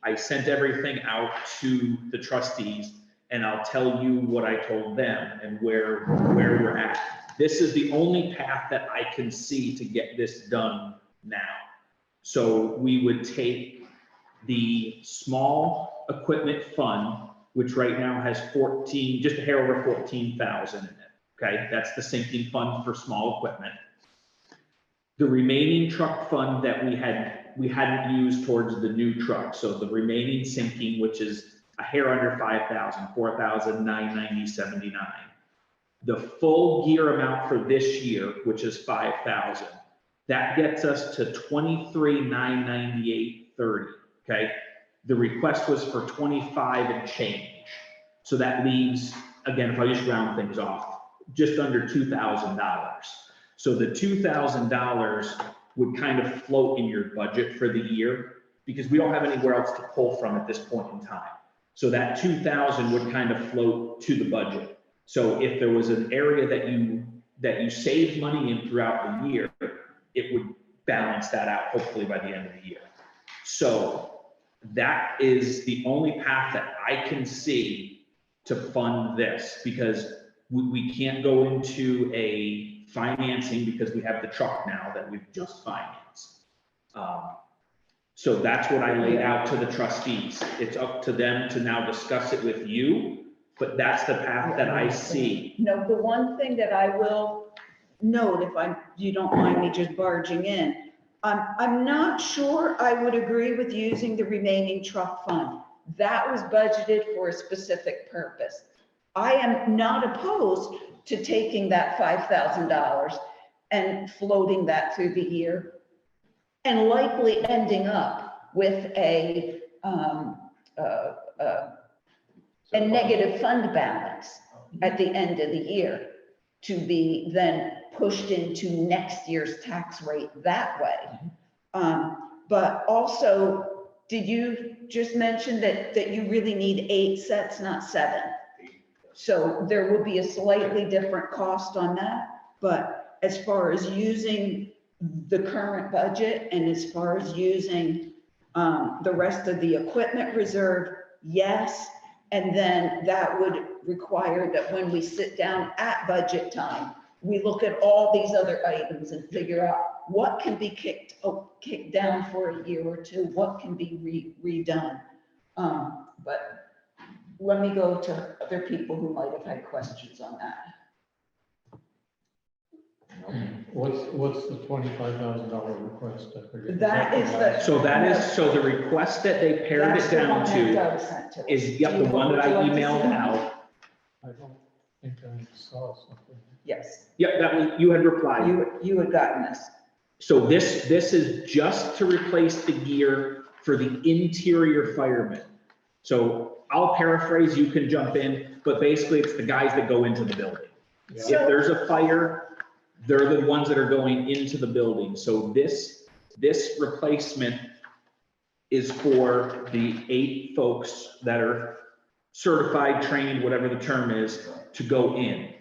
I sent everything out to the trustees, and I'll tell you what I told them and where we're at. This is the only path that I can see to get this done now. So we would take the small equipment fund, which right now has just a hair over 14,000 in it. Okay, that's the sinking fund for small equipment. The remaining truck fund that we hadn't used towards the new truck. So the remaining sinking, which is a hair under 5,000, 4,990.79. The full gear amount for this year, which is 5,000, that gets us to 23,998.30. Okay, the request was for 25 and change. So that leaves, again, if I just round things off, just under $2,000. So the $2,000 would kind of float in your budget for the year. because we don't have anywhere else to pull from at this point in time. So that 2,000 would kind of float to the budget. So if there was an area that you saved money in throughout the year, it would balance that out hopefully by the end of the year. So that is the only path that I can see to fund this, because we can't go into a financing because we have the truck now that we've just financed. So that's what I laid out to the trustees. It's up to them to now discuss it with you, but that's the path that I see. No, the one thing that I will note, if you don't mind me just barging in, I'm not sure I would agree with using the remaining truck fund. That was budgeted for a specific purpose. I am not opposed to taking that $5,000 and floating that through the year, and likely ending up with a negative fund balance at the end of the year to be then pushed into next year's tax rate that way. But also, did you just mention that you really need 8 sets, not 7? So there will be a slightly different cost on that, but as far as using the current budget and as far as using the rest of the equipment reserve, yes. And then that would require that when we sit down at budget time, we look at all these other items and figure out what can be kicked down for a year or two, what can be redone. But let me go to other people who might have had questions on that. What's the $25,000 request? I forget. That is the. So the request that they pared it down to is, yep, the one that I emailed out. I don't think I saw something. Yes. Yep, that was, you had replied. You had gotten this. So this is just to replace the gear for the interior firemen. So I'll paraphrase, you can jump in, but basically it's the guys that go into the building. Yeah. If there's a fire, they're the ones that are going into the building. So this replacement is for the 8 folks that are certified, trained, whatever the term is, to go in.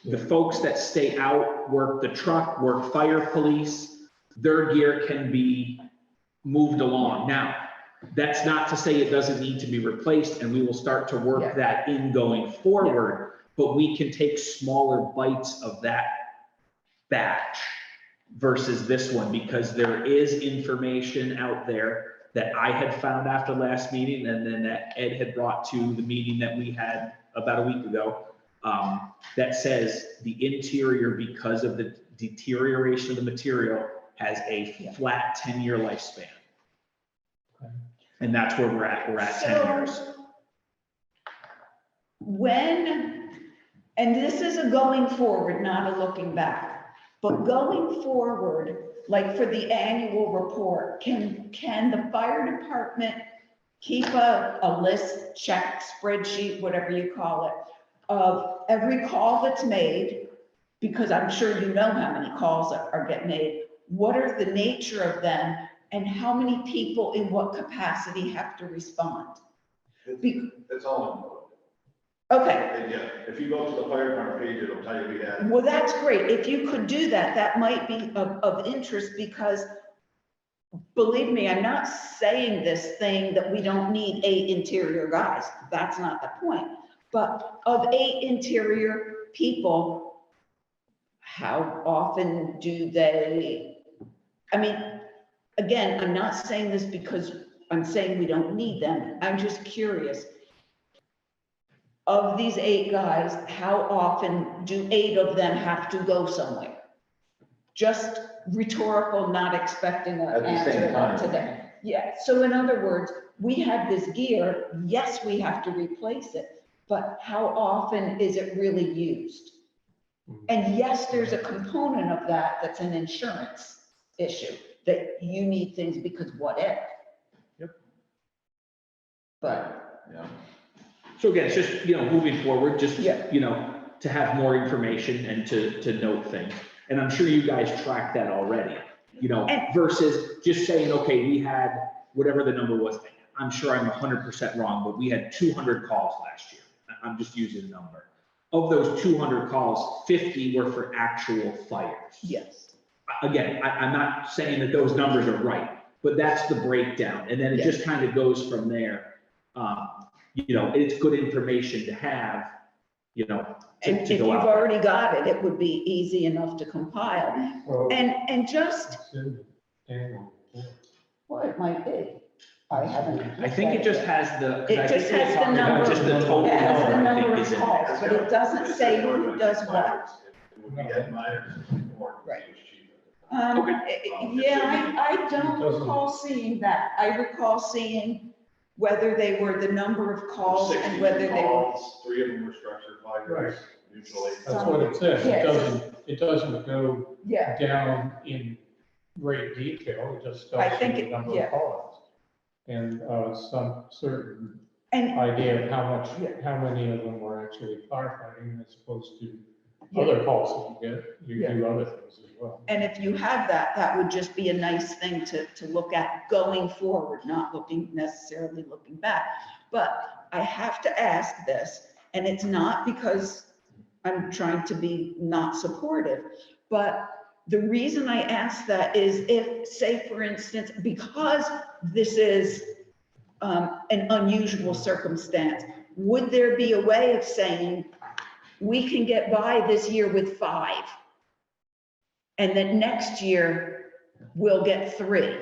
The folks that stay out, work the truck, work fire police, their gear can be moved along. Now, that's not to say it doesn't need to be replaced, and we will start to work that in going forward, but we can take smaller bites of that batch versus this one, because there is information out there that I had found after last meeting, and then that Ed had brought to the meeting that we had about a week ago, that says the interior, because of the deterioration of the material, has a flat 10-year lifespan. Okay. And that's where we're at. We're at 10 years. And this is a going forward, not a looking back. But going forward, like for the annual report, can the fire department keep a list, check, spreadsheet, whatever you call it, of every call that's made? Because I'm sure you know how many calls are getting made. What are the nature of them, and how many people in what capacity have to respond? It's all Okay. in. Yeah, if you go to the fire department page, it'll tell you we had. Well, that's great. If you could do that, that might be of interest, because believe me, I'm not saying this thing that we don't need 8 interior guys. That's not the point. But of 8 interior people, how often do they, I mean, again, I'm not saying this because I'm saying we don't need them. I'm just curious. Of these 8 guys, how often do 8 of them have to go somewhere? Just rhetorical, not expecting an At the same answer time. to that. Yeah, so in other words, we have this gear, yes, we have to replace it, but how often is it really used? And yes, there's a component of that that's an insurance issue, that you need things because what if? Yep. But. Yeah. So again, it's just, moving forward, just, Yeah. To have more information and to note things. And I'm sure you guys track that already, versus just saying, okay, we had whatever the number was, I'm sure I'm 100% wrong, but we had 200 calls last year. I'm just using a number. Of those 200 calls, 50 were for actual fires. Yes. Again, I'm not saying that those numbers are right, but that's the breakdown. And then it just kind of goes from there. You know, it's good information to have, you know, And to if you've go out there. already got it, it would be easy enough to compile. Well, And just, it's in the annual report. well, it might be. I haven't. I think it just has the. It just has the number, Just the total it has the number, I number think, of is in calls, there. but it doesn't say who does what. It would be Ed Myers' report. Right. It was cheaper. Yeah, I don't recall seeing that. I recall seeing whether they were the number of calls and whether they were. Calls, 3 of them were structured fires, mutual aid. That's what it says. Yes. It doesn't go Yeah, down in great detail. It just I tells think you the it- number yeah. of calls. And some certain and, idea of Yeah. how many of them were actually firefighting as opposed to Yeah. other calls that you get. You Yeah. do other things as well. and if you have that, that would just be a nice thing to look at going forward, not necessarily looking back. But I have to ask this, and it's not because I'm trying to be not supportive, but the reason I ask that is if, say, for instance, because this is an unusual circumstance, would there be a way of saying, we can get by this year with 5, and then next year we'll get 3?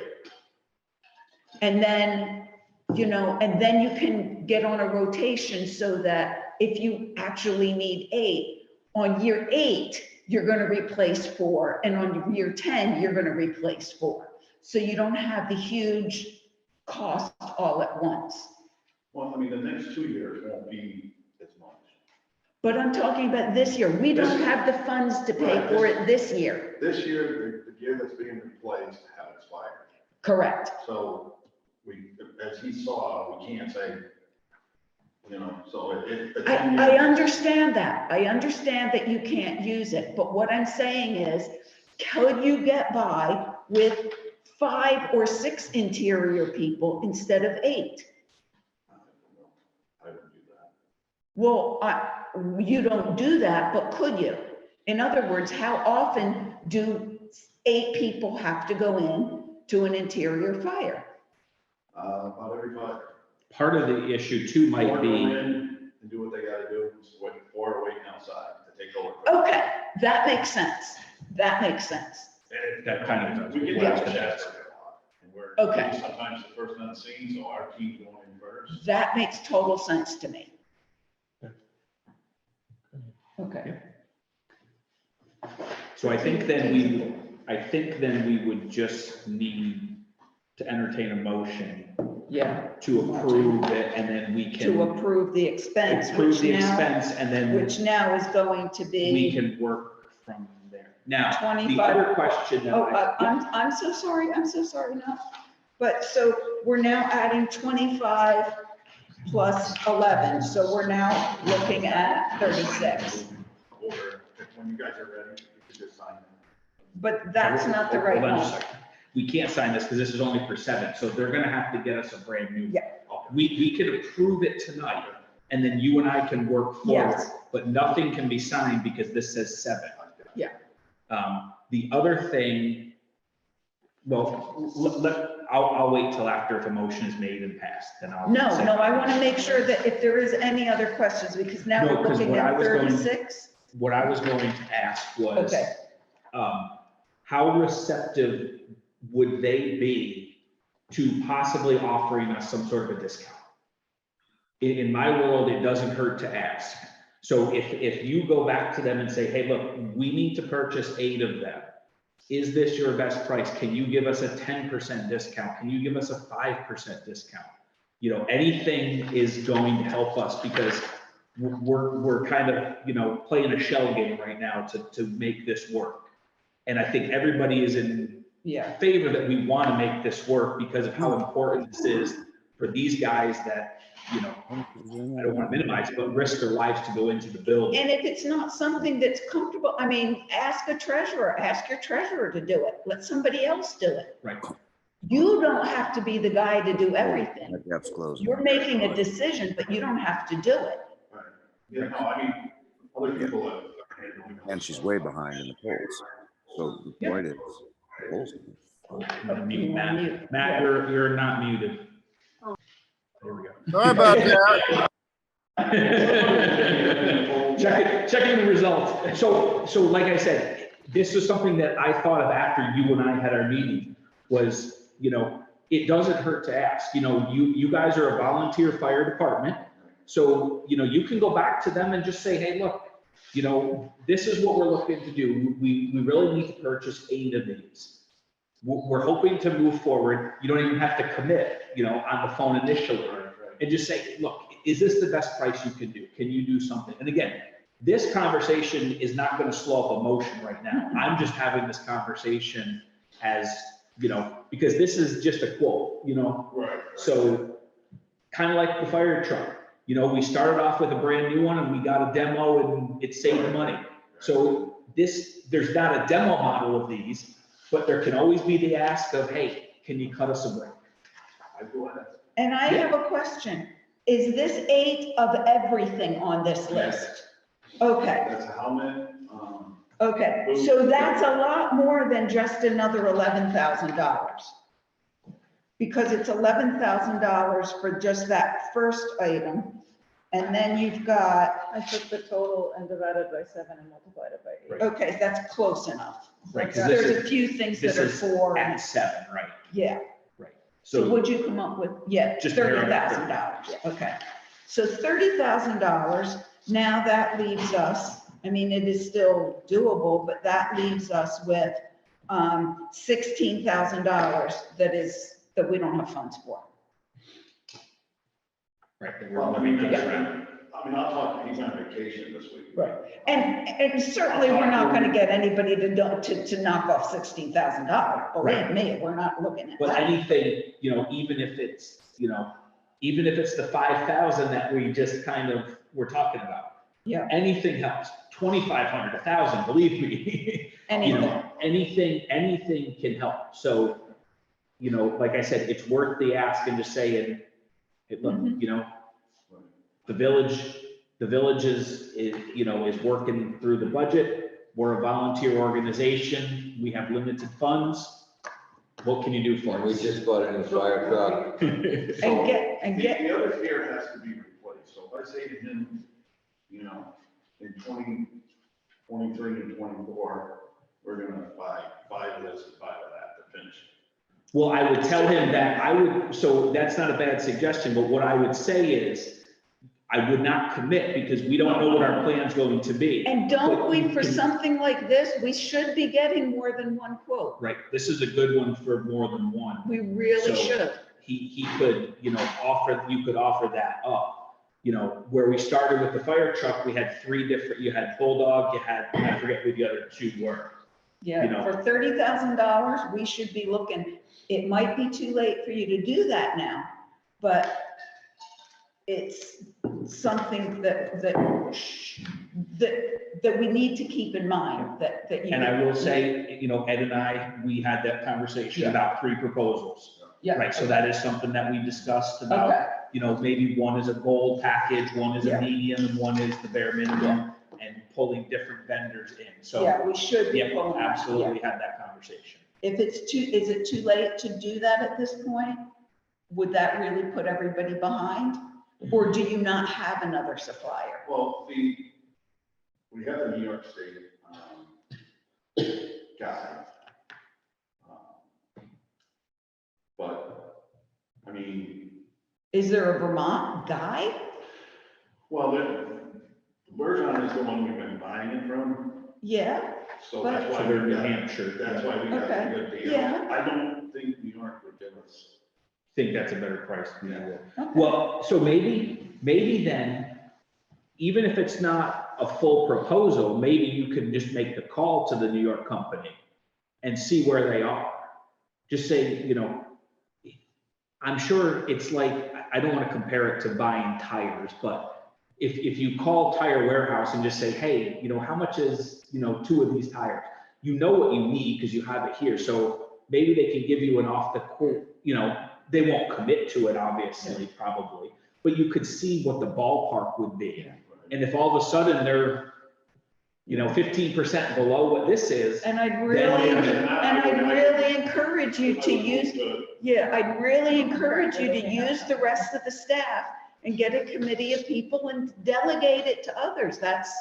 And then, you know, and then you can get on a rotation so that if you actually need 8, on year 8, you're going to replace 4, and on year 10, you're going to replace 4. So you don't have the huge cost all at once. Well, I mean, the next 2 years won't be as much. But I'm talking about this year. We don't have the funds to pay for it this year. This year, the gear that's being replaced had expired. Correct. So we, as he saw, we can't say, you know, so it. I understand that. I understand that you can't use it, but what I'm saying is, could you get by with 5 or 6 interior people instead of 8? I would do that. Well, you don't do that, but could you? In other words, how often do 8 people have to go in to an interior fire? About every 5. Part of the issue too might 4 go be, in and do what they gotta do, 4 are waiting outside to take over. Okay, that makes sense. That makes sense. that kind of. We get Yeah. that to Shasta a lot, and we're Okay. sometimes the first on the scene, so our team's going in first. That makes total sense to me. Okay. So I think then we would just need to entertain a motion Yeah, to approve it, and then we to can approve the expense, approve which the now, expense, and then which now is going to we be can work from there. Now, the 25. other question that Oh, I, I'm so sorry now. But so we're now adding 25 plus 11, so we're now looking at 36. Or when you guys are ready, you can just sign it. But that's not the right Hold on a number. second. We can't sign this because this is only for 7, so they're gonna have to get us a brand new. Yeah. We can approve it tonight, and then you and I can work forward, Yes. but nothing can be signed because this says 7. Yeah. The other thing, well, I'll wait till after if a motion is made and passed, then I'll. No, say- I want to make sure that if there is any other questions, because now No, we're 'cause looking what I at was going- 36. What I was going to ask was, Okay. how receptive would they be to possibly offering us some sort of a discount? In my world, it doesn't hurt to ask. So if you go back to them and say, hey, look, we need to purchase 8 of them. Is this your best price? Can you give us a 10% discount? Can you give us a 5% discount? You know, anything is going to help us because we're kind of, you know, playing a shell game right now to make this work. And I think everybody is in Yeah. favor that we want to make this work because of how important this is for these guys that, you know, I don't want to minimize, but risk their lives to go into the building. And if it's not something that's comfortable, I mean, ask your treasurer to do it. Let somebody else do it. Right. You don't have to be the guy to do everything. That gap's closed. You're making a decision, but you don't have to do it. Right. Yeah, no, I mean, other people have. And she's way behind in the polls. So the point is, the polls. I'm gonna mute Matt. Matt, you're not muted. There we go. Sorry about that. Checking the results. So like I said, this is something that I thought of after you and I had our meeting was, it doesn't hurt to ask, you guys are a volunteer fire department. So, you can go back to them and just say, hey, look, this is what we're looking to do. We really need to purchase 8 of these. We're hoping to move forward. You don't even have to commit, on the phone initially, and just say, look, is this the best price you can do? Can you do something? And again, this conversation is not going to slow up emotion right now. I'm just having this conversation as, because this is just a quote, Right. So kind of like the fire truck, we started off with a brand new one and we got a demo and it saved money. So there's not a demo model of these, but there can always be the ask of, hey, can you cut us a break? I go ahead. And I have a question. Is this 8 of everything on this list? Okay, That's a helmet, okay. So that's a lot more than just another $11,000. Because it's $11,000 for just that first item. And then you've got, I took the total and divided by 7 and multiplied it by 8. okay, that's close enough. Right, 'cause this There's is- a few things that This are is 4. at 7, right? Yeah. Right. So So would you come up with, Just $30,000, okay. So $30,000, now that leaves us, I mean, it is still doable, but that leaves us with $16,000 that we don't have funds for. right. well, I'll talk, he's on vacation this week. Right. And certainly, we're not gonna get anybody to knock off $16,000, believe me, we're not looking at But that. anything, even if it's, even if it's the 5,000 that we just kind of were talking about. Yeah. Anything helps. 2,500, 1,000, believe me. Anything. Anything can help. So, like I said, it's worth the ask and just saying, hey, look, the village is working through the budget. We're a volunteer organization. We have limited funds. What can you do for We us? just bought a new fire truck. And get, The other gear has to be replaced, so if I say to him, in 2023 and 24, we're gonna buy 5 of this and 5 of that to finish. Well, I would tell him that so that's not a bad suggestion, but what I would say is, I would not commit because we don't know what our plan's going to be. and don't But we, you for can- something like this, we should be getting more than one quote. Right, this is a good one for more than one. We really So- should. He could, you could offer that up. Where we started with the fire truck, we had 3 different, you had Bulldog, I forget who the other 2 were. Yeah, for $30,000, we should be looking, it might be too late for you to do that now, but it's something that we need to keep in mind, that you. And I will say, Ed and I, we had that conversation about 3 proposals. Yeah. Right, so that is something that we discussed about, Okay, maybe one is a gold package, one is Yeah. a medium, and one is the bare minimum, and pulling different vendors in. So, yeah, we should be yeah, pulling that, absolutely had that conversation. If it's is it too late to do that at this point? Would that really put everybody behind? Or do you not have another supplier? Well, we have the New York State, guy. But, I mean, Is there a Vermont guy? well, Bergeron is the one we've been buying it from, Yeah, so But- that's why. So they're we New got- Hampshire. That's why we got Okay, a good deal. yeah. I don't think New York would give us. Think that's a better price than that. okay. Well, so maybe then, even if it's not a full proposal, maybe you can just make the call to the New York company and see where they are. Just say, I'm sure it's like, I don't want to compare it to buying tires, but if you call Tire Warehouse and just say, hey, how much is, 2 of these tires? You know what you need because you have it here. So, maybe they can give you an off the court, you know, they won't commit to it, obviously, probably, but you could see what the ballpark would be. And if all of a sudden they're, you know, 15% below what this is, And I'd really encourage you to use, I'd really encourage you to use the rest of the staff and get a committee of people and delegate it to others. That's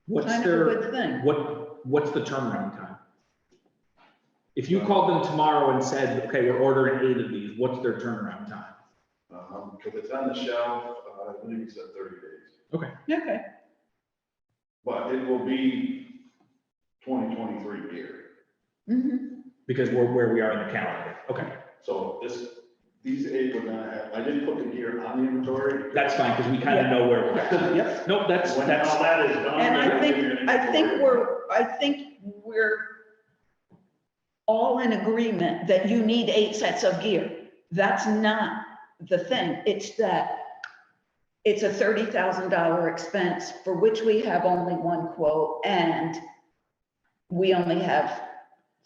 what's kind of a their, good thing. what's the turnaround time? If you called them tomorrow and said, okay, we're ordering 8 of these, what's their turnaround time? Because it's on the shelf, I believe it's at 30 days. Okay. Okay. But it will be 2023 year. Mm-hmm. Because we're where we are in the calendar. Okay. So these 8 we're gonna have, I didn't put the gear on the inventory. That's fine, because we kind of know where we're at. Yep. Nope, that's. When all that is done. And I I think we're all in agreement that you need 8 sets of gear. That's not the thing. It's that it's a $30,000 expense for which we have only one quote and we only have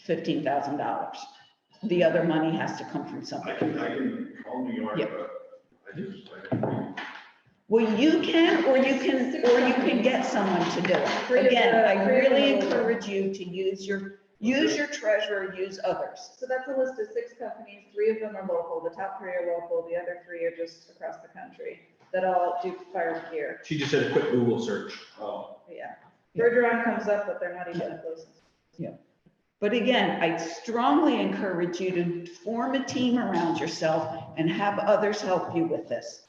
$15,000. The other money has to come from somewhere. I can call New York, Yeah. but I Well, you can, or you can get someone to do it. Again, I really encourage you to use your treasurer, use others. So that's a list of 6 companies, 3 of them are local, the top 3 are local, the other 3 are just across the country that all do fire gear. She just did a quick Google search. Yeah. Bergeron comes up, but they're not even the closest. But again, I strongly encourage you to form a team around yourself and have others help you with this.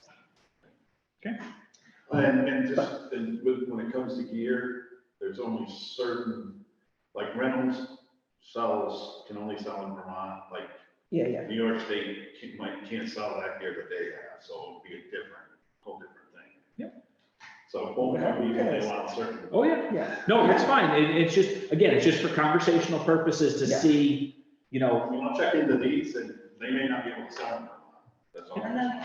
Okay. And when it comes to gear, there's only certain, like Reynolds can only sell in Vermont, like Yeah. New York State can't sell that gear that they have, so it'll be a whole different thing. Yep. So both companies, they want certain. Oh, yeah. Yeah. No, it's fine. It's just, again, it's just for conversational purposes to see, you know. I mean, I'll check into these and they may not be able to sell them. That's all. And then,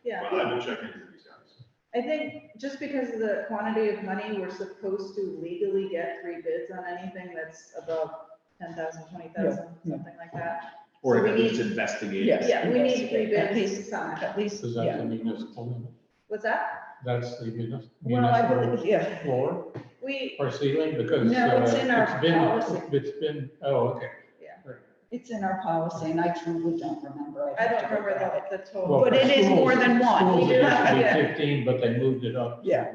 yeah. But I will check into these guys. I think just because of the quantity of money, we're supposed to legally get 3 bids on anything that's above 10,000, 20,000, something like that. Or So we at least need- investigate. Yeah, we need 3 At bids least, signed. at least, Is that the municipal limit? What's that? That's the Well, I believe, municipal yeah. floor We, or ceiling? Because No, it's in our policy. It's been, oh, okay. It's in our policy and I truly don't remember. I have don't to go remember back. the total. Well, But for it is more than one. Schools, it used to be Yeah. 15, but they moved it up to Yeah.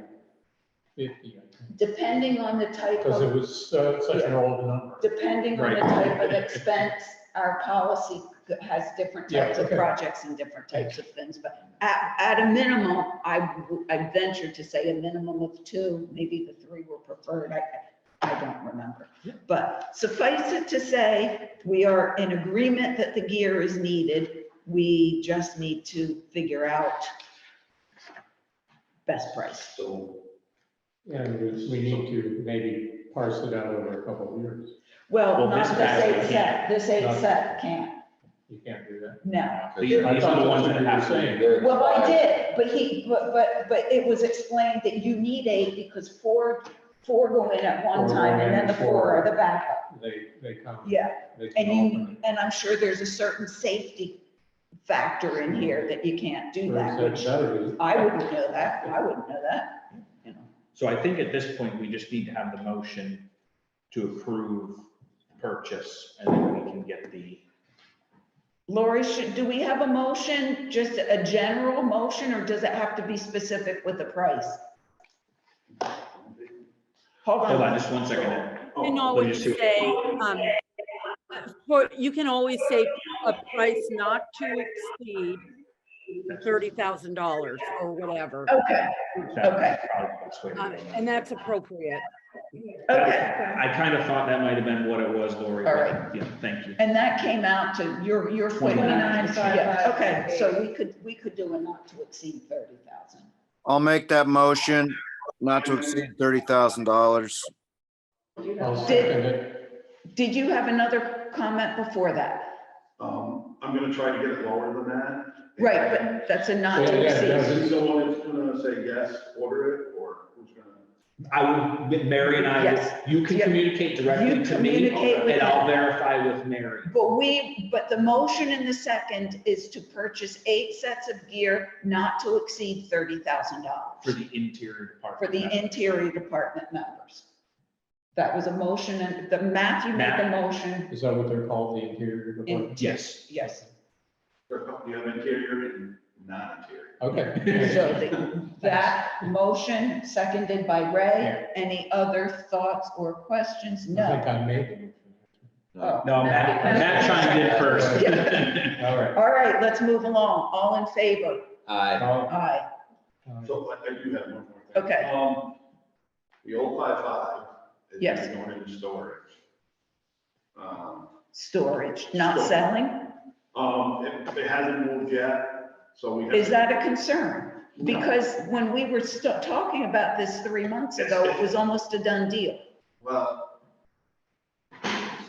50, I think. Depending on the type Because it of, was such an old number. depending on the type of expense, our policy has different Yeah, types of okay. projects and different types of things. But at a minimum, I venture to say a minimum of 2, maybe the 3 were preferred. I don't remember. But suffice it to say, we are in agreement that the gear is needed. We just need to figure out best price. So, And we need to maybe parse it out over a couple of years. Well, not this this batch 8 we set, can't. this 8 Not- set can't, You can't do that. no. These I are thought the ones that's that what you have were to. saying. Well, I did, but it was explained that you need 8 because four go in at one 4 go time and in, then the 4 are the backup. They come. Yeah, they and come open. and I'm sure there's a certain safety factor in here that you can't do Or that, is which that better? I wouldn't know that, I wouldn't know that, you know. So I think at this point, we just need to have the motion to approve purchase and then we can get the. Lori, do we have a motion, just a general motion, or does it have to be specific with the price? Hold Hold on on. just 1 second. You can always say, you can always say a price not to exceed $30,000 or whatever. Okay, okay. And that's appropriate. Okay. I kind of thought that might have been what it was, Lori. All right. Yeah, thank you. And that came out to your 29,558. Yeah, okay, so we could do a not to exceed 30,000. I'll make that motion, not to exceed $30,000. I'll second it. Did you have another comment before that? I'm gonna try to get it lower than that. Right, but that's a not to Yeah, exceed. Is someone that's gonna say yes, order it, or who's gonna? Mary and I, Yes. you can Yeah. communicate directly You to me, communicate with and I'll him. verify with Mary. But the motion in the second is to purchase 8 sets of gear not to exceed $30,000 For the interior department. for the interior department members. That was a motion, and Matthew made the motion. Is that what they're called, the interior department? Yes. Yes. You have interior and non-interior. Okay. So that motion seconded by Ray. Any other thoughts or questions? I think No. I made the motion. Oh. No, Matt chimed in first. Yeah. All right. All right, let's move along. All in favor? Aye. Aye. So I do have one more thing. Okay. The old 5.5 is Yes. going into storage. Storage, not selling? It hasn't moved yet, so we have. Is that a concern? Because when we were talking about this 3 months ago, it was almost a done deal. Well,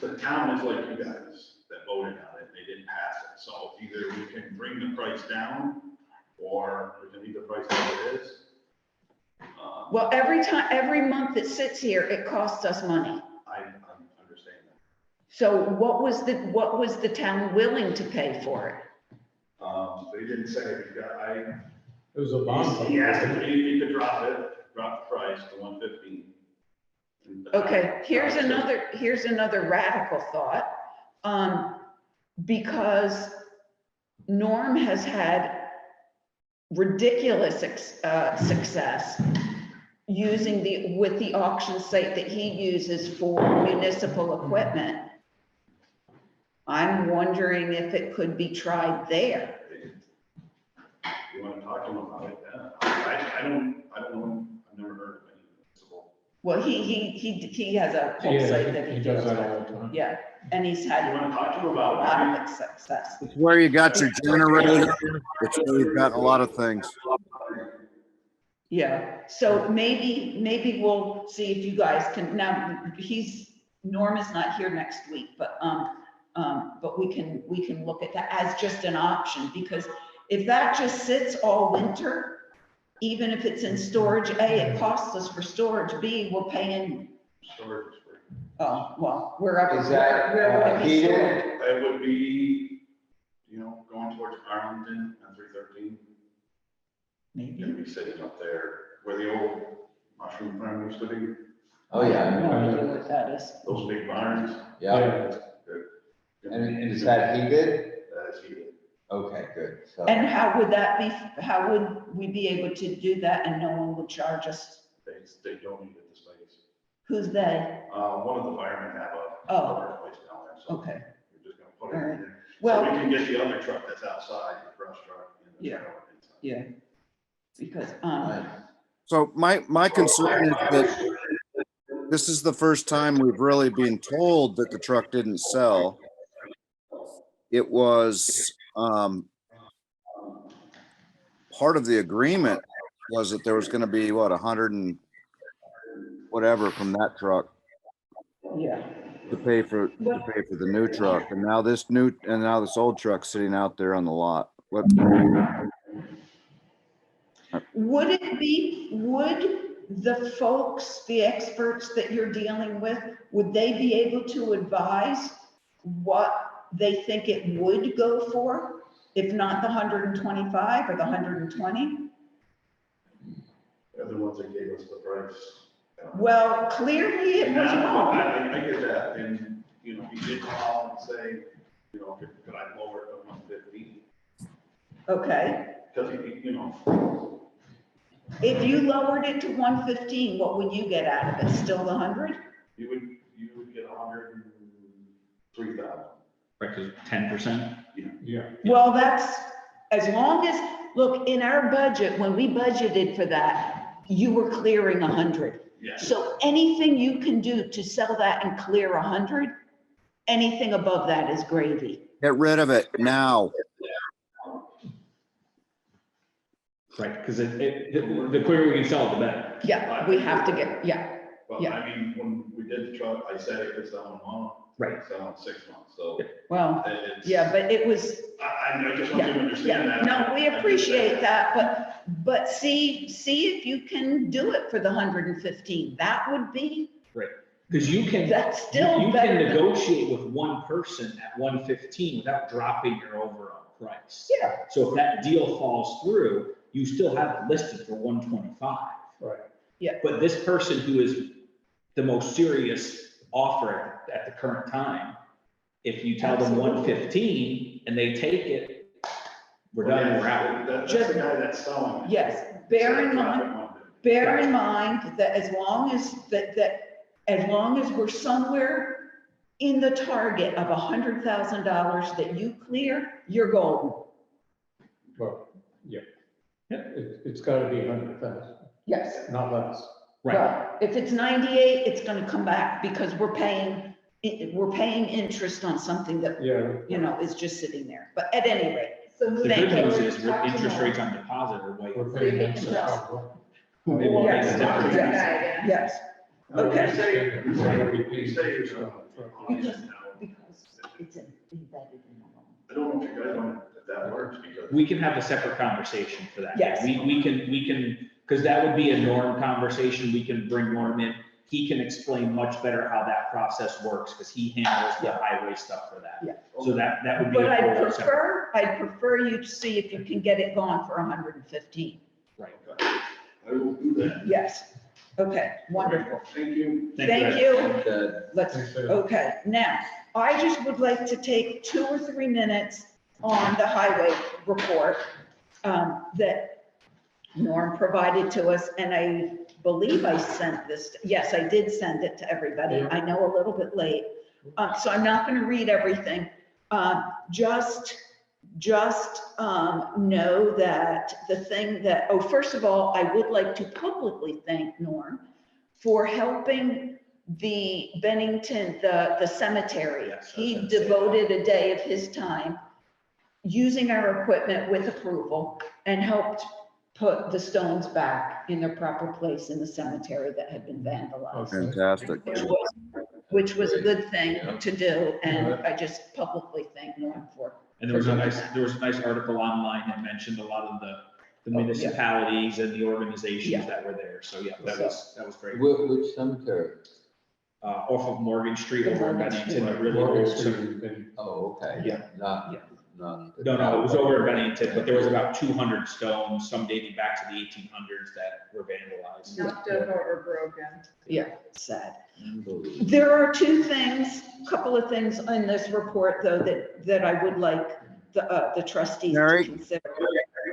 the town is like you guys that voted on it, they didn't pass it, so either we can bring the price down, or we can leave the price as it is. Well, every month it sits here, it costs us money. I understand that. So what was the town willing to pay for it? They didn't say, It was a bond. he asked if he could drop the price to 115. Okay, here's another radical thought. Because Norm has had ridiculous success with the auction site that he uses for municipal equipment. I'm wondering if it could be tried there. You want to talk to him about it? Yeah. I don't know, I've never heard of any municipal. Well, he has a whole Yeah, site that he he does deals that all with. the time. Yeah, and he's had You want to talk to him a about lot it? of success. It's where you got your generator. It's where you've got a lot of things. Yeah, so maybe we'll see if you guys can, now, Norm is not here next week, but we can look at that as just an option, because if that just sits all winter, even if it's in storage, A, it costs us for storage, B, we're paying, Storage is free. oh, well, wherever. Is that, where would it be heated? stored? It would be, going towards Arlington on 313. Maybe. Gonna be sitting up there where the old mushroom farm used to be, Oh, I yeah. have no idea what that is. those big barns. Yeah. And is that heated? That is heated. Okay, good. So, And how would we be able to do that and no one would charge us? They donated the space. Who's they? One of the firemen have Oh. a place down there, so Okay, we're just gonna put it in there. So well, we can get the other truck that's outside, the brush truck. and the Yeah. trailer inside. yeah, because, nice. So my concern is that this is the first time we've really been told that the truck didn't sell. It was, part of the agreement was that there was gonna be, what, 100 and whatever from that truck yeah. to pay for the new truck. And now this old truck's sitting out there on the lot. What? Would the folks, the experts that you're dealing with, would they be able to advise what they think it would go for? If not the 125 or the 120? They're the ones that gave us the price. Well, clearly it was wrong. I get that, and, he did call and say, could I lower it to 150? Okay, Because, if you lowered it to 115, what would you get out of it? Still the 100? you would get 103,000. Right, because 10%. Yeah. Well, that's, as long as, look, in our budget, when we budgeted for that, you were clearing 100. Yeah. So anything you can do to sell that and clear 100, anything above that is gravy. Get rid of it now. Right, because the quicker we can sell it, the better. Yeah, we have to get, yeah, But Yeah. I mean, when we did the truck, I said it could sell in a month. Right. Sell in 6 months, so. well, it's- yeah, but it was, I just want you to understand yeah, that. no, we appreciate that, but But see if you can do it for the 115. That would be, Because you can, that's still you better can than. negotiate with one person at 115 without dropping your overall price. Yeah. So if that deal falls through, you still have it listed for 125. Right. Yeah. But this person who is the most serious offer at the current time, if you tell them Absolutely. 115 and they take it, we're done, we're out. That's the guy that's selling it. Yes, bear in mind that as long as we're somewhere in the target of $100,000 that you clear, you're golden. Well, yeah. It's gotta be 100,000, Yes. not less. Right. Well, if it's 98, it's gonna come back because we're paying interest on something that, Yeah. is just sitting there. But at any rate, So The moving good news forward, is talk to interest Norm. rates on deposit are way. We're paying Maybe extra. adjust. Maybe we'll Yes. make a difference. Yeah. yes, okay. You say you're selling Because it's embedded in the loan. I don't know if you guys want, if that works, because. We can have a separate conversation for that. Yes. We can, because that would be a Norm conversation. We can bring Norm in. He can explain much better how that process works because he handles the highway stuff for that. Yeah. So that would be. But a whole separate- I'd prefer you to see if you can get it gone for 115. Right. I will do that. Yes, okay, wonderful. Thank you. Thank Ed. you. Let's, Thanks, Ed. okay, now, I just would like to take 2 or 3 minutes on the highway report that Norm provided to us, and I believe I sent this, yes, I did send it to everybody. I know a little bit late, so I'm not gonna read everything. Just know that the thing that, first of all, I would like to publicly thank Norm for helping the Bennington, the cemetery. Yes, He devoted a day of his time using our equipment with approval and helped put the stones back in their proper place in the cemetery that had been vandalized. Fantastic. Which was a good thing to do, and I just publicly thank Norm for. And there was a nice article online that mentioned a lot of the municipalities and the organizations that were there. So yeah, that was great. Which cemetery? Off of Morgan Street over in Bennington, a really Morgan old. Street has been- Oh, okay. Yeah. Not. No, it was over in Bennington, but there was about 200 stones, some dating back to the 1800s that were vandalized. Knocked over or broken. Yeah, sad. There are 2 things, couple of things in this report, though, that I would like the trustees to Mary? consider. Can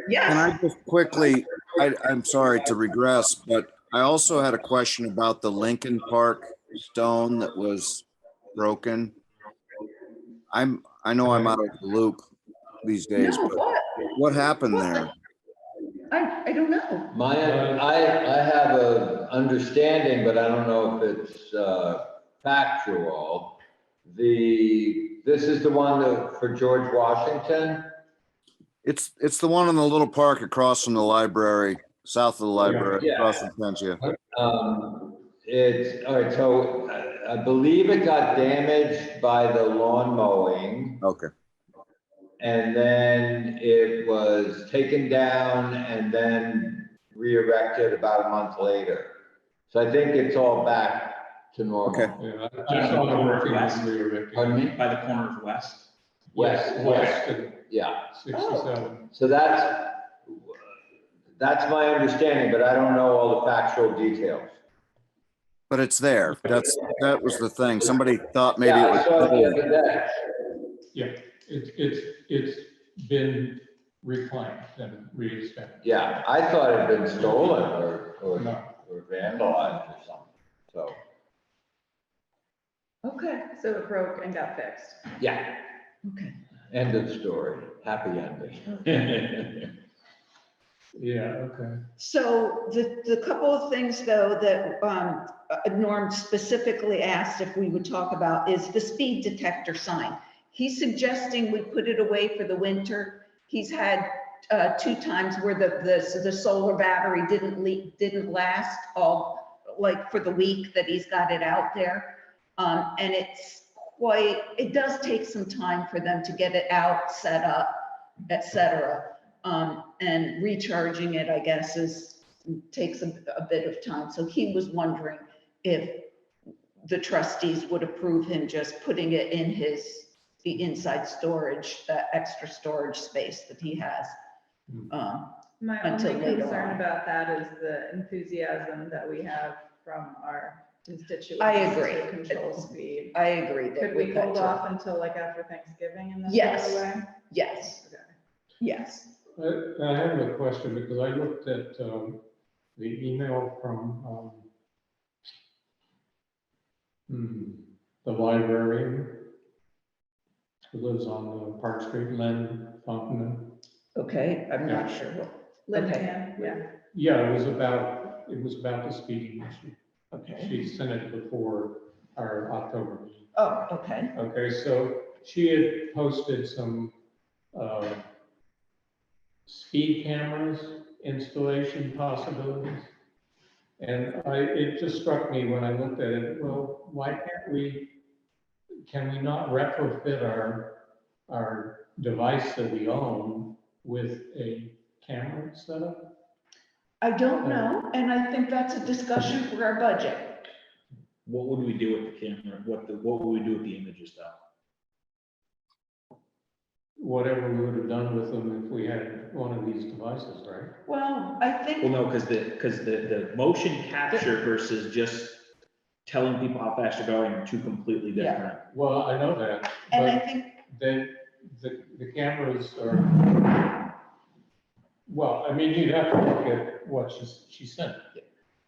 Yes, I just quickly, I'm sorry to regress, but I also had a question about the Lincoln Park stone that was broken. I know I'm out of the loop these days, no, but what? what happened there? I don't know. I have a understanding, but I don't know if it's factual. This is the one for George Washington? It's the one in the little park across from the library, south of the library, Yeah. across from Pensia. All right, so I believe it got damaged by the lawn mowing. Okay. And then it was taken down and then re-erected about a month later. So I think it's all back to normal. Okay. Yeah, I saw the working on re-erecting. Pardon me? By the corner of West. West. and Yeah. 67. So that's my understanding, but I don't know all the factual details. But it's there. That was the thing. Somebody thought maybe Yeah, it I saw it the was. other day. Yeah, it's been reclaimed and re-expanded. Yeah, I thought it had been stolen or No. vandalized or something, so, Okay, so it broke and got fixed. yeah, Okay. end of story, happy ending. Yeah, okay. So the couple of things, though, that Norm specifically asked if we would talk about is the speed detector sign. He's suggesting we put it away for the winter. He's had 2 times where the solar battery didn't last all, like for the week that he's got it out there. And it does take some time for them to get it out, set up, etc. And recharging it, I guess, takes a bit of time. So he was wondering if the trustees would approve him just putting it in the inside storage, that extra storage space that he has. My Until only later concern on. about that is the enthusiasm that we have from our constituents. I agree. To control speed. I agree. Could we with that hold too. off until like after Thanksgiving and then Yes. go away? Yes, Okay. yes. I have a question because I looked at the email from the librarian who lives on Park Street, Lynn Fontaine. Okay, I'm not sure what. Lincoln, yeah. Yeah, it was about the speeding issue. Okay. She sent it before our October meeting. Oh, okay. Okay, so she had posted some speed cameras installation possibilities. And it just struck me when I looked at it, well, why can we not retrofit our device that we own with a camera setup? I don't know, and I think that's a discussion for our budget. What would we do with the camera? What would we do with the images though? Whatever we would have done with them if we had one of these devices, right? Well, I think. Well, no, because the motion capture versus just telling people how fast you're going are two completely different. Well, I know that. And I but think. then the cameras are, well, I mean, you'd have to look at what she sent.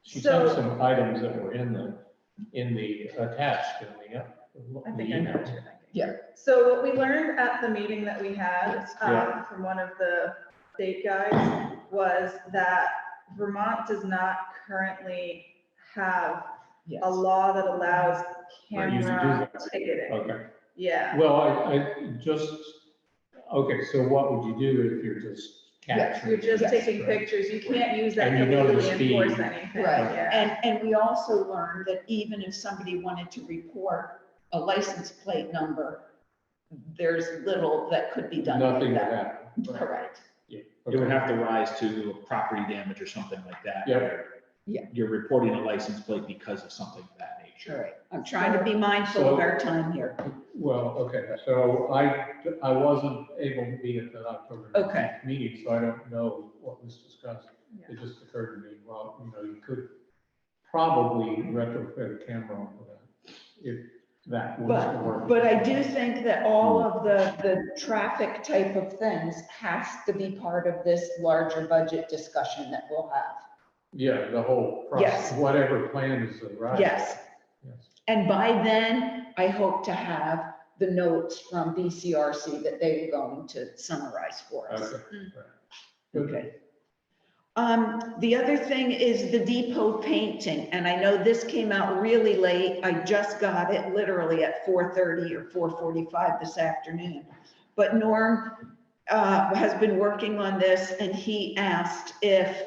She sent some items that were in the attached in the I think I know what you're thinking. Yeah. So what we learned at the meeting that we had from one of the state guys was that Vermont does not currently have a law that allows camera ticketing. Okay. Yeah. Well, I just, okay, so what would you do if you're just capturing? You're just taking pictures. You can't use that And to you know the legally speed. enforce anything. Right, Yeah. and we also learned that even if somebody wanted to report a license plate number, there's little that could be done. Nothing would like that. happen. Correct. Yeah. It would have to rise to property damage or something like that. Yep. where Yeah. You're reporting a license plate because of something of that All nature. right, I'm trying to be mindful of our time here. Well, okay, so I wasn't able to be at the October Okay. meeting, so I don't know what was discussed. It just occurred to me, well, you could probably retrofit a camera onto that if that was to work. But I do think that all of the traffic type of things has to be part of this larger budget discussion that we'll have. Yeah, the whole process, Yes. whatever plan is right. Yes. Yes. And by then, I hope to have the notes from BCRC that they were going to summarize for us. Okay. Okay. The other thing is the depot painting, and I know this came out really late. I just got it literally at 4:30 or 4:45 this afternoon. But Norm has been working on this, and he asked if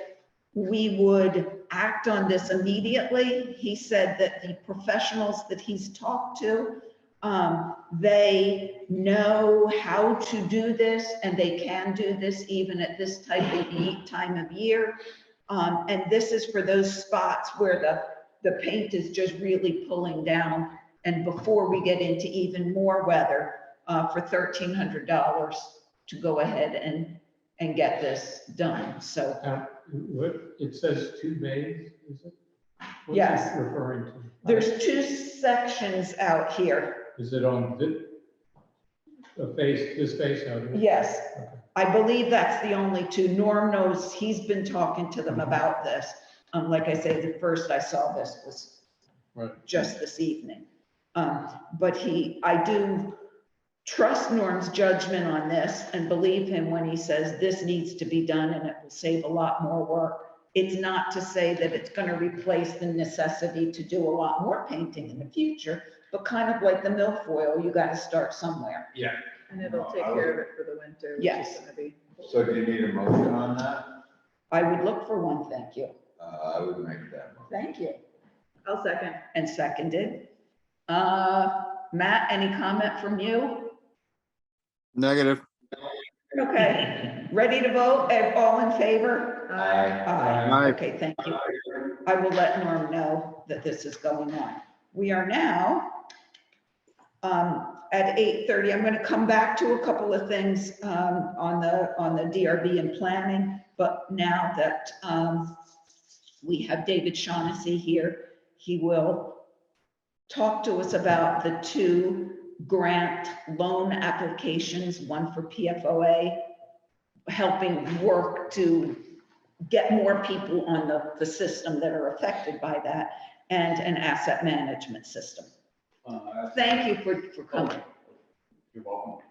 we would act on this immediately. He said that the professionals that he's talked to, they know how to do this, and they can do this even at this time of year. And this is for those spots where the paint is just really pulling down. And before we get into even more weather, for $1,300 to go ahead and get this done. So It says 2 bays, is it? What's Yes. it referring to? there's 2 sections out here. Is it on this face out here? Yes, Okay. I believe that's the only 2. Norm knows, he's been talking to them about this. Like I say, the first I saw this was Right. just this evening. But I do trust Norm's judgment on this and believe him when he says this needs to be done and it will save a lot more work. It's not to say that it's going to replace the necessity to do a lot more painting in the future, but kind of like the milfoil, you got to start somewhere. Yeah. And it'll take care of it for the winter, which Yes. is gonna be. So do you need a motion on that? I would look for one, thank you. I would make that motion. Thank you. I'll second. And seconded. Matt, any comment from you? Negative. Okay. Ready to vote? All in favor? Aye. Aye. Okay, thank you. I will let Norm know that this is going on. We are now at 8:30. I'm going to come back to a couple of things on the DRB and planning, but now that we have David Shaughnessy here, he will talk to us about the 2 grant loan applications, one for PFOA, helping work to get more people on the system that are affected by that, and an asset management system. Thank you for coming. You're welcome.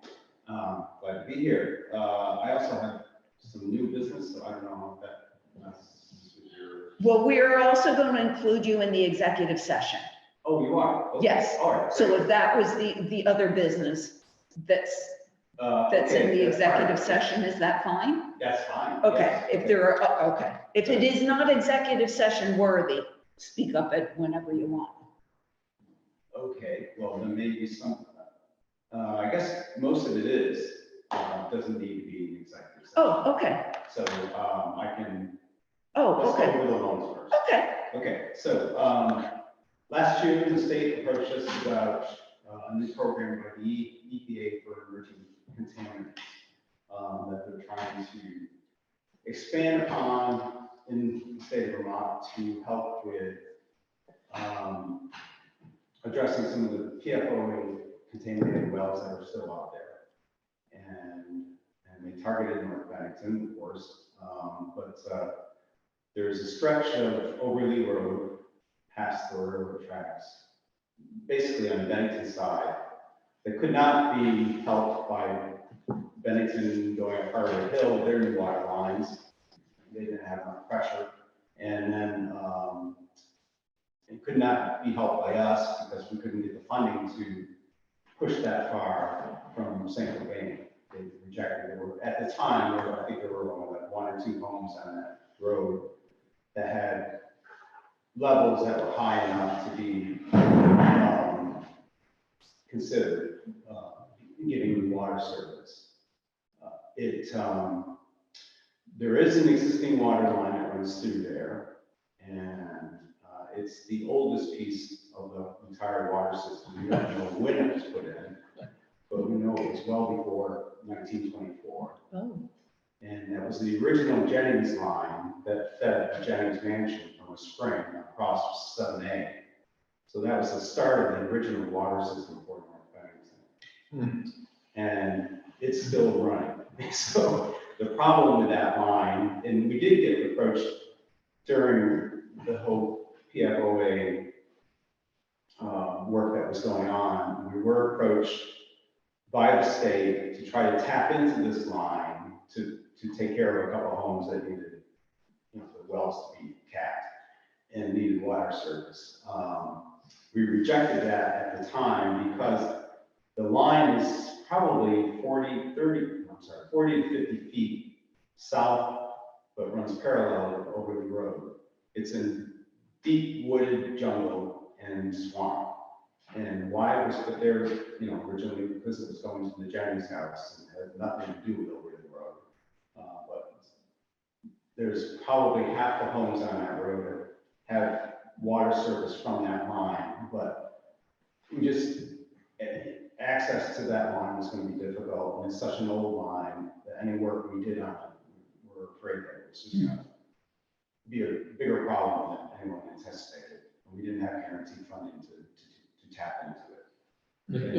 Glad to be here. I also have some new business, so I don't know if that messes with your. Well, we're also going to include you in the executive session. Oh, you are? Okay. Yes. All right. So if that was the other business that's in okay, the that's executive fine. session, is that fine? That's fine. Okay, Yes. if there are, okay. If it is not executive session worthy, speak up at whenever you want. Okay, well, then maybe some, I guess most of it is, doesn't need to be an executive session. Oh, okay. So, I can. Oh, Let's okay. go over the loans first. Okay. Okay, so, last June, the state approached us about a new program by the EPA for emerging contaminants that they're trying to expand upon in the state of Vermont to help with addressing some of the PFOA contaminated wells that are still out there. And they targeted North Bennington, of course, but there's a stretch of Overley Road past the railroad tracks, basically on the Bennington side, that could not be helped by Bennington going up Harvard Hill, their new water lines. They didn't have enough pressure. And then it could not be helped by us because we couldn't get the funding to push that far from St. Cobain. They rejected it. At the time, I think there were only like 1 or 2 homes on that road that had levels that were high enough to be considered giving water service. There is an existing water line that runs through there, and it's the oldest piece of the entire water system. We don't know when it was put in, but we know it was well before 1924. Oh. And that was the original Jennings line that fed the Jennings Mansion from a spring across 7A. So that was the start of the original water system for North Bennington. And it's still running. So the problem with that line, and we did get approached during the whole PFOA work that was going on, we were approached by the state to try to tap into this line to take care of a couple of homes that needed, the wells to be capped and needed water service. We rejected that at the time because the line is probably 40 to 50 feet south, but runs parallel with Overley Road. It's in deep wooded jungle and swamp. And why it was put there, originally because it was going to the Jennings house and had nothing to do with Overley Road. But there's probably half the homes on that road that have water service from that line, but access to that line was going to be difficult, and it's such an old line that any work we did on it, we're afraid that it was just going to be a bigger problem than anyone anticipated. And we didn't have guaranteed funding to tap into it.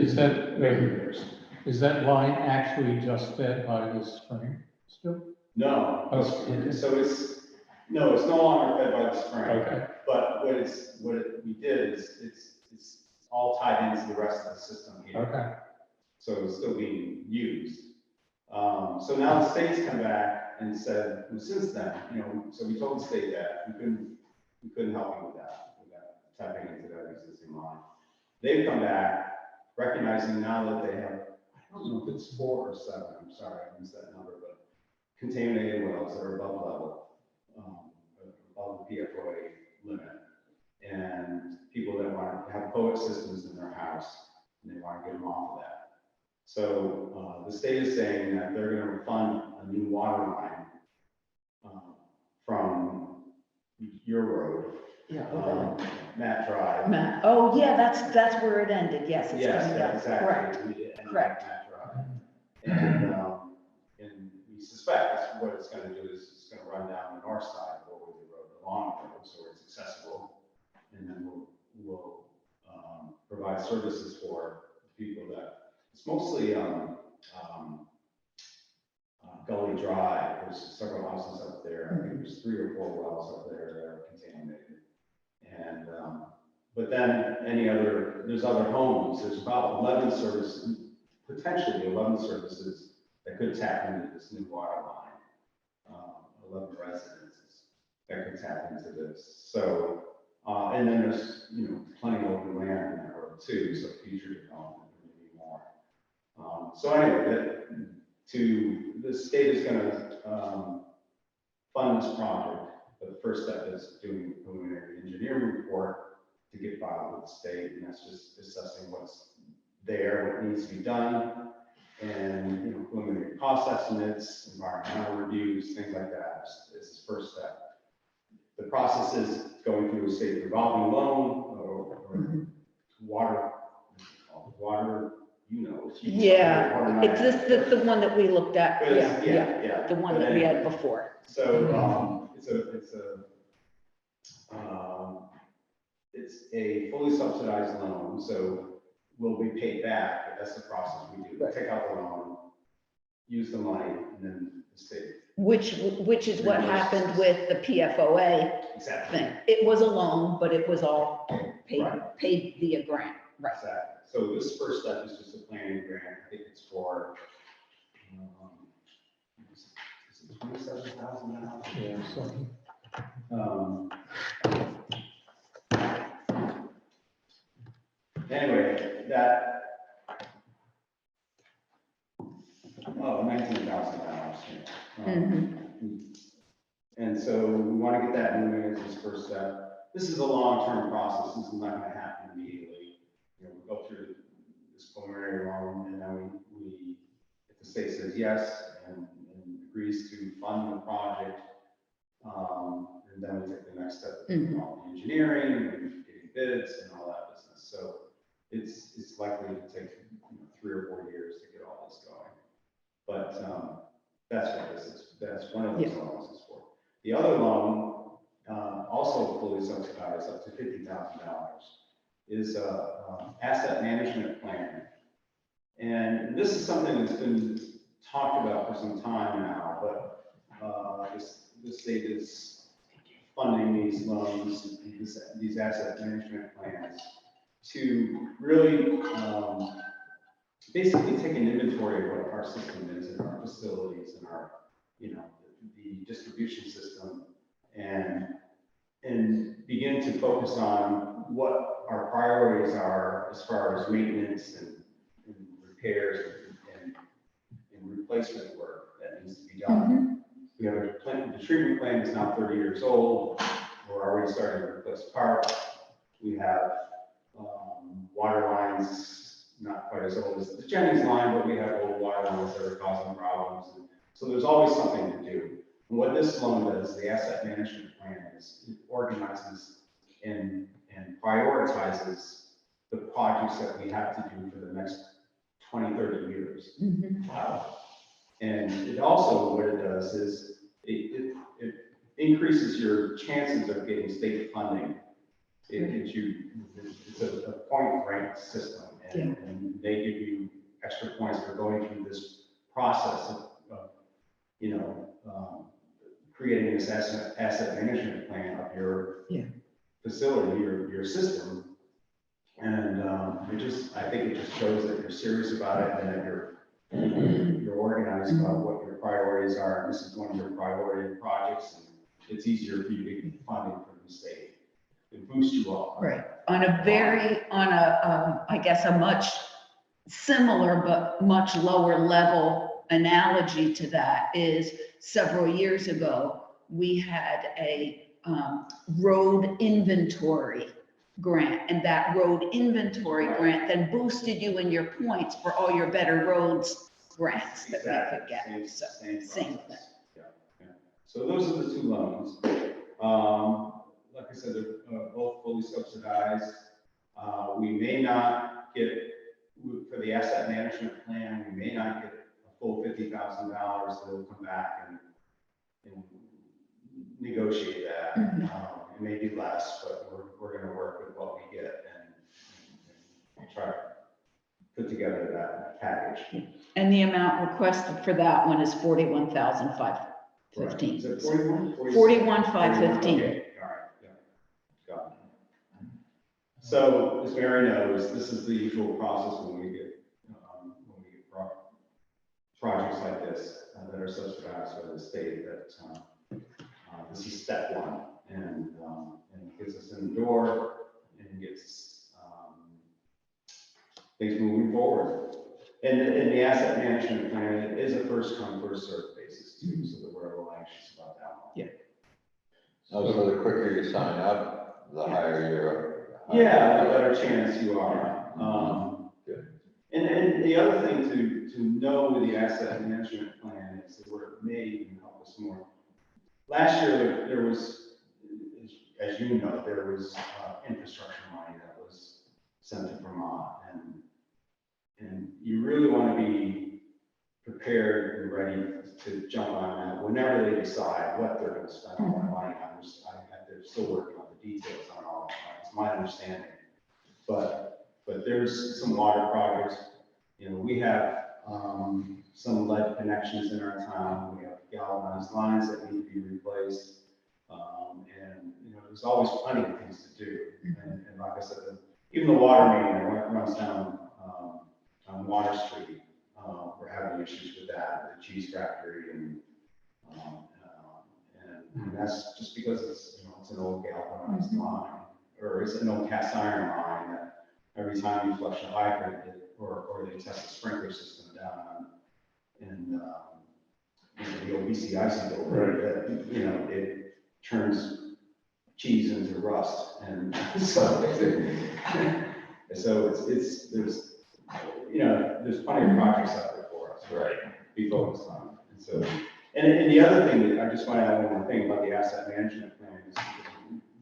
Is that line actually just fed by this spring still? No. Oh, okay. So it's no longer fed by the spring. Okay. But we did is it's all tied into the rest of the system here. Okay. So it's still being used. So now the state's come back and said, well, since then, so we told the state that we couldn't help you with that, tapping into that existing line. They've come back, recognizing now that they have, I don't know if it's 4 or 7, I'm sorry, I missed that number, but contaminated wells that are above level, above the PFOA limit. And people that want to have POET systems in their house, and they want to get them off of that. So the state is saying that they're going to fund a new water line from your road, Matt Drive. Matt, oh, yeah, that's where it ended, yes, it's Yes, coming down, exactly. correct, And correct. Matt Drive. And we suspect that's what it's going to do is it's going to run down the north side of Overley Road, the long road, so it's accessible. And then we'll provide services for people that, it's mostly Gully Drive. There's several houses up there. I think there's 3 or 4 wells up there that are contaminated. And, but then there's other homes. There's about 11 services, potentially 11 services that could tap into this new water line. 11 residences that could tap into this. So, and then there's, plenty of open land in that road too, so future development would be more. So anyway, the state is going to fund this project, but the first step is doing a preliminary engineering report to get filed with the state, and that's just assessing what's there, what needs to be done, and preliminary cost estimates, environmental reviews, things like that. It's the first step. The process is going through a state revolving loan or water, Yeah, it's this, the one that we looked at, yeah, the one that we had before. So it's a fully subsidized loan, so we'll be paid back. That's the process we do. Right. Take out the loan, use the money, and then the state. Which is what happened with the PFOA Exactly. thing. It was a loan, but it was all paid, Right. paid via grant, right? Exactly. So this first step is just a planning grant. I think it's for, is it $27,000? Yeah, so. Anyway, $19,000. And so we want to get that moving as this first step. This is a long-term process. This is not going to happen immediately. We go through this preliminary loan, and then we if the state says yes and agrees to fund the project, and then we take the next step of doing all the engineering and getting bids and all that business. So it's likely to take 3 or 4 years to get all this going. But that's what this is. That's one of those loans is for. The other loan, also fully subsidized up to $50,000, is a asset management plan. And this is something that's been talked about for some time now, but the state is funding these loans, these asset management plans to really basically take an inventory of what our system is and our facilities and our, the distribution system, and begin to focus on what our priorities are as far as maintenance and repairs and replacement work that needs to be done. We have a plant, the treatment plant is now 30 years old. We're already starting to replace parts. We have water lines, not quite as old as the Jennings line, but we have old water lines that are causing problems. And so there's always something to do. And what this loan does, the asset management plan, is it organizes and prioritizes the projects that we have to do for the next 20, 30 years. Wow. And it also, what it does is it increases your chances of getting state funding. It gives you, it's a point rank system, and they give you extra points for going through this process of creating this asset management plan of your facility, your system. And I think it just shows that you're serious about it and that you're organized about what your priorities are. This is one of your priority projects, and it's easier for you to get funding from the state. It boosts you up. Right. On a I guess a much similar but much lower level analogy to that is several years ago, we had a road inventory grant, and that road inventory grant then boosted you in your points for all your better roads grants that we could get. So, same thing. Yeah, yeah. So those are the two loans. Like I said, they're both fully subsidized. We may not get, for the asset management plan, we may not get a full $50,000. They'll come back and negotiate that. It may be less, but we're going to work with what we get and try to put together that package. And the amount requested for that one is $41,515. Right. Is it 41? 41,515. Okay, all right, yeah, got it. So, as Mary knows, this is the usual process when we get projects like this that are subsidized by the state. That this is step one, and it gets us in the door and gets things moving forward. And the asset management plan, it is a first come, first served basis too, so that we're a little anxious about that one. Yeah. Oh, so the quicker you sign up, the higher your. Yeah, the better chance you are. Good. And the other thing to know with the asset management plan is that where it may even help us more. Last year, there was, as you know, there was infrastructure money that was sent to Vermont, and you really want to be prepared and ready to jump on that whenever they decide what they're going to spend all that money on. They're still working on the details on all that. It's my understanding, but there's some water projects. You know, we have some lead connections in our town. We have galvanized lines that need to be replaced, and you know, there's always plenty of things to do. And like I said, even the water main that runs down on Water Street, we're having issues with that, the cheese factory, and that's just because it's, you know, it's an old galvanized line, or it's an old cast iron line that every time you flush a hydrant, or they test the sprinkler system down in the OBCIC building, you know, it turns cheese into rust, and so it's there's, you know, there's plenty of projects out there for us, right, to be focused on. And so, and the other thing that I just want to add one more thing about the asset management plan is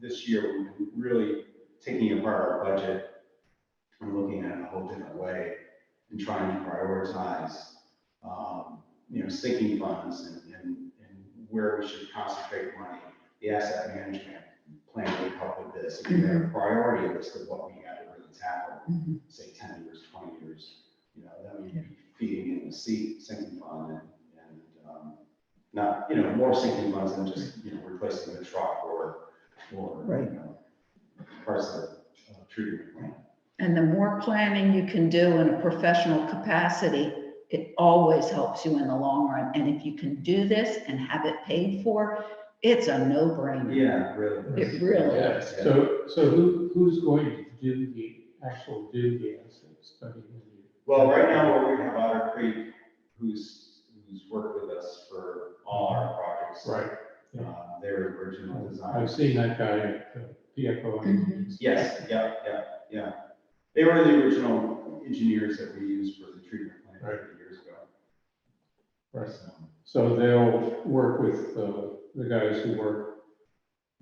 this year we've been really taking apart our budget and looking at it in a whole different way and trying to prioritize, you know, sinking funds and where we should concentrate money. The asset management plan would help with this. If we have a priority list of what we got to really tackle, say 10 years, 20 years, you know, that would be feeding in the sinking fund and not, you know, more sinking funds than just, you know, replacing the truck or Right. you know, parts of the treatment plant. And the more planning you can do in a professional capacity, it always helps you in the long run. And if you can do this and have it paid for, it's a no-brainer. Yeah, really. It really is. So who's going to do the asset study? Well, right now we have Otter Creek, who's worked with us for all our projects. Right. Their original design. I've seen that guy at PFO. Yes, yeah. They were the original engineers that we used for the treatment plant 30 years ago. Right. So they'll work with the guys who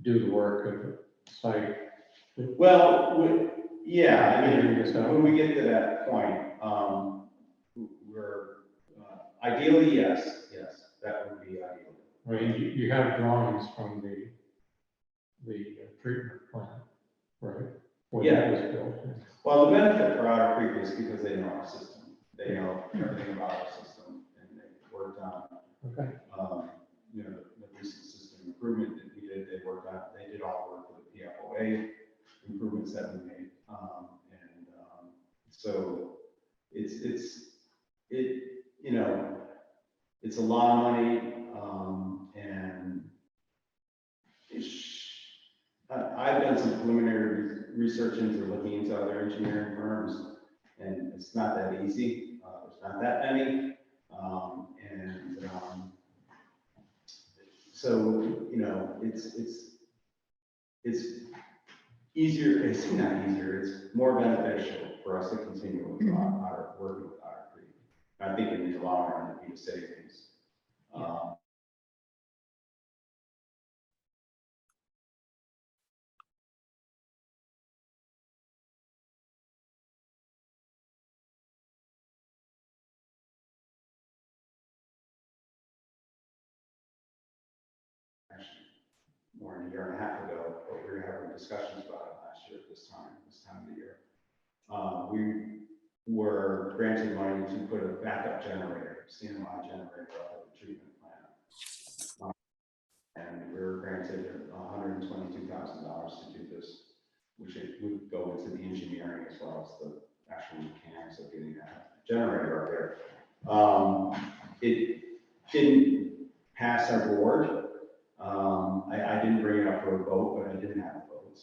do the work at the site. Well, yeah, I mean, when we get to that point, we're ideally, yes, that would be ideal. I mean, you have drawings from the treatment plant, right? When that was built. Well, the benefit for Otter Creek is because they know our system. They know everything about our system, and they've worked on, you know, the recent system improvement that we did. They worked on, they did all the work for the PFOA improvements that we made, so you know, it's a lot of money, and I've done some preliminary research into looking into other engineering firms, and it's not that easy. There's not that many, so you know, it's easier, it's not easier, it's more beneficial for us to continue with our working with Otter Creek. I think in the long run, it'd be a savings. More than a year and a half ago, but we were having discussions about it last year at this time of the year. We were granted money to put a backup generator, CMI generator up at the treatment plant. And we were granted $122,000 to do this, which it would go into the engineering as well as the actual mechanics of getting that generator up there. It didn't pass our board. I didn't bring it up for a vote, but I didn't have votes.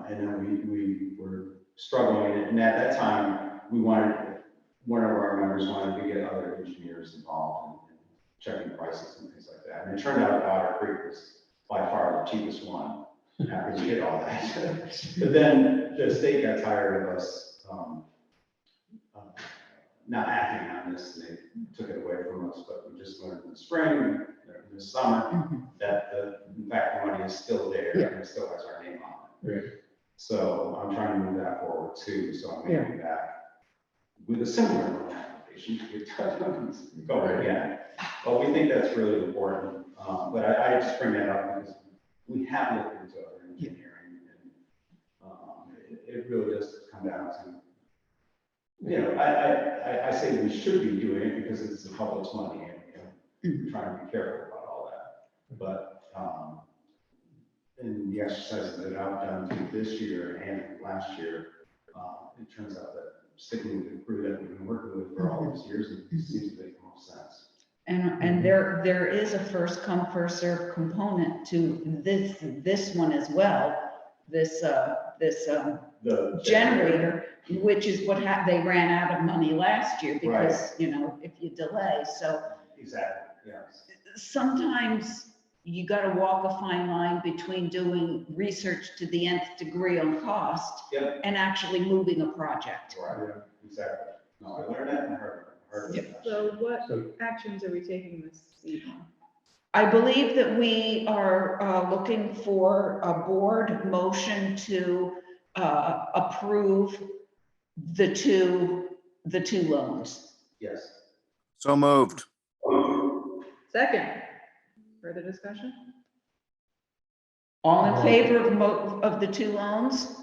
And then we were struggling, and at that time, one of our members wanted to get other engineers involved in checking prices and things like that. And it turned out Otter Creek was by far the cheapest one after we did all that. But then the state got tired of us not acting on this, and they took it away from us, but we just learned in the spring, in the summer, that in fact, the money is still there, and it still has our name on it. Right. So I'm trying to move that forward too, so I'm going to be back with a similar loan application to get go again. But we think that's really important. But I just bring that up because we have looked into other engineering, and it really does come down to, you know, I say we should be doing it because it's the public's money, and we're trying to be careful about all that. But in the exercises that I've done this year and last year, it turns out that sticking with the crew that we've been working with for all these years, it seems to make the most sense. And there is a first come, first served component to this one as well. This generator, which is what they ran out of money last year because, you know, if you delay, so. Exactly, yes. Sometimes you got to walk a fine line between doing research to the nth degree on cost and actually moving a project. Right, exactly. No, I learned that and heard it. So what actions are we taking this evening? I believe that we are looking for a board motion to approve the two loans. Yes. So moved. Second, further discussion? All in favor of the two loans?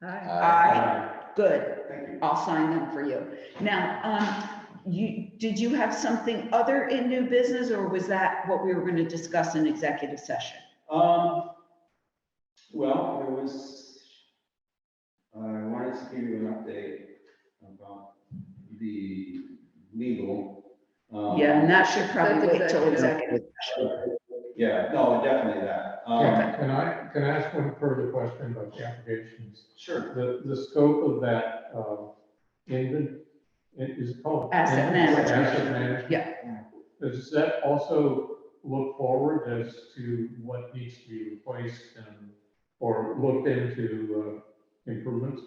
Aye. Aye. Good. Thank you. I'll sign them for you. Now, did you have something other in new business, or was that what we were going to discuss in executive session? Well, there was, I wanted to give you an update about the legal. Yeah, and that should probably wait till executive session. Yeah, no, definitely that. Can I ask one further question about the applications? Sure. The scope of that, is it called? Asset management. Asset management. Yeah. Does that also look forward as to what needs to be replaced or looked into improvements?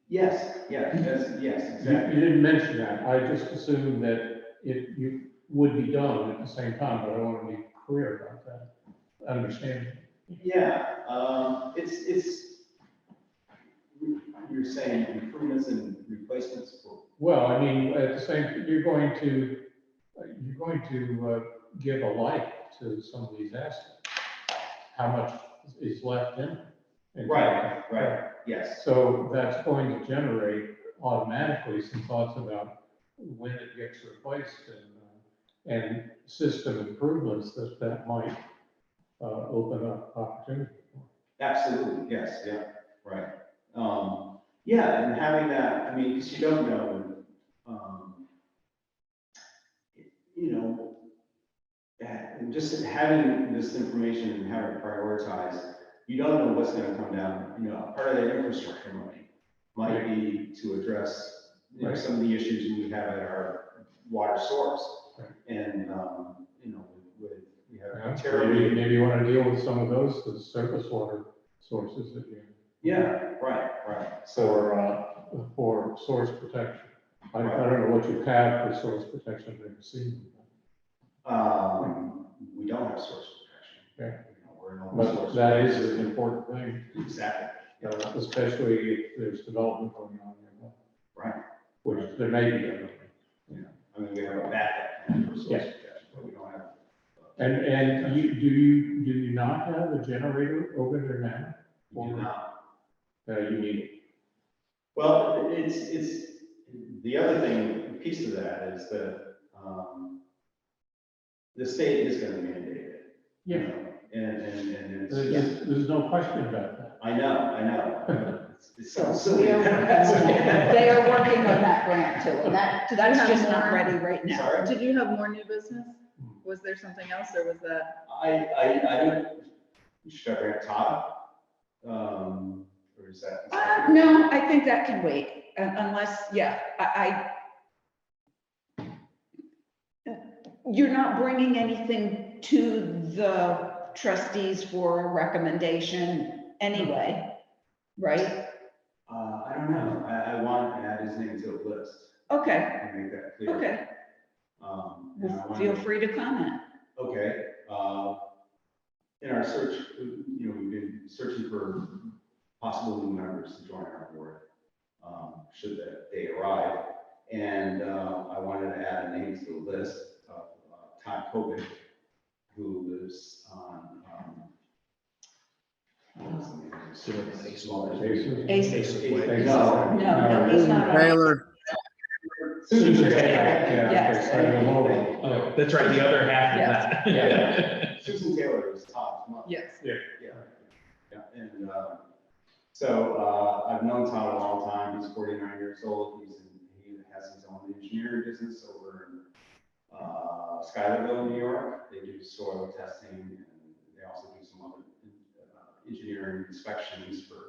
Yes, yes, exactly. You didn't mention that. I just assumed that you would be done at the same time, but I want to be clear about that. Understand? Yeah, you're saying improvements and replacements for. Well, I mean, at the same, you're going to give a life to some of these assets. How much is left in it? Right, yes. So that's going to generate automatically some thoughts about when it gets replaced and system improvements that might open up opportunity. Absolutely, yes, yeah, right. Yeah, and having that, I mean, because you don't know, you know, and just having this information and having it prioritized, you don't know what's going to come down. You know, part of that infrastructure money might be to address some of the issues we have at our water source. And, you know, we have Yeah, terribly. maybe you want to deal with some of those, the surface water sources that you, Yeah, right. for source protection. I don't know what you have for source protection in the sea. We don't have source protection. Yeah. You know, we're an open But source that is program. an important thing, Exactly. especially if there's development going on there. Right. Which there may be. Yeah. I mean, we have a backup plan for source Yeah. protection, but we don't have. And do you not have a generator over there now? We do not. You need it. Well, it's, the other thing, piece of that is that, the state is gonna mandate it. Yeah. You know, and it's. There's no question about that. I know. It sounds So silly. they are working on that grant too, and that's have just not more? ready right now. Sorry? Did you have more new business? Was there something else or was that? I don't, should I bring up Todd? Or is that? No, I think that can wait, unless, yeah, you're not bringing anything to the trustees for a recommendation anyway, right? I don't know, I want to add his name to the list Okay, and make that clear. okay, And I well, wanna- feel free to comment. Okay, in our search, you know, we've been searching for possible new members to join our board, should that day arrive. And I wanted to add a name to the list of Todd Kovic, who lives on, what was the name of his- Aces. No, he's not on. Taylor, Susan Taylor. Yes. Yeah. That's right, the other half of that. Susan Taylor is Todd's mother. Yes. Yeah, and so I've known Todd a long time. He's 49 years old. He has his own engineering business over in Schuylerville, New York. They do soil testing, and they also do some other engineering inspections for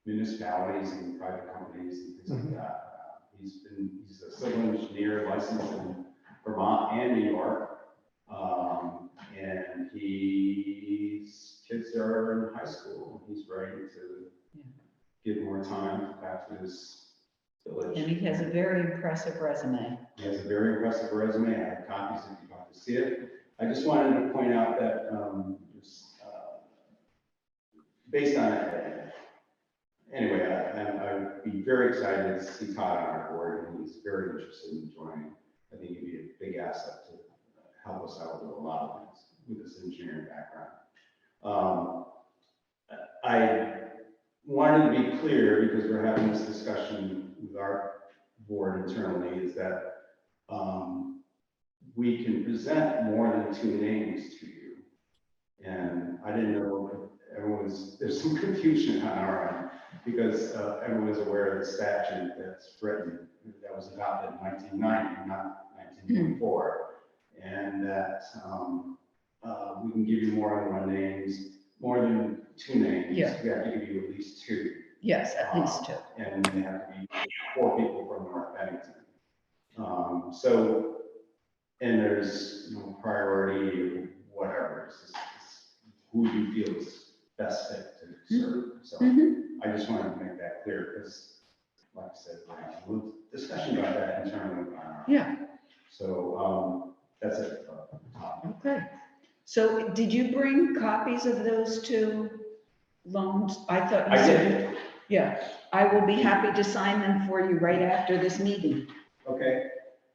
municipalities and private companies and things like that. He's a civil engineer licensed in Vermont and New York. And his kids are in high school, and he's ready to give more time back to his village. And he has a very impressive resume. He has a very impressive resume. I have copies if you'd like to see it. I just wanted to point out that, based on it, anyway, I'd be very excited to see Todd on our board, and he's very interested in joining. I think he'd be a big asset to help us out with a lot of things with this engineering background. I wanted to be clear, because we're having this discussion with our board internally, is that we can present more than 2 names to you. And I didn't know if there's some confusion on our end, because everyone's aware of the statute that's written, that was adopted in 1990, not 1994. And that we can give you more than 1 names, more than 2 names. Yeah. We have to give you at least 2. Yes, at least 2. And they have to be 4 people from North Bennington. So, and there's priority or whatever, it's who you feel is best fit to serve. So I just wanted to make that clear, because like I said, we'll discussion about that internally. Yeah. So that's it. Okay. So did you bring copies of those 2 loans? I thought you I said. did. Yeah, I will be happy to sign them for you right after this meeting, Okay.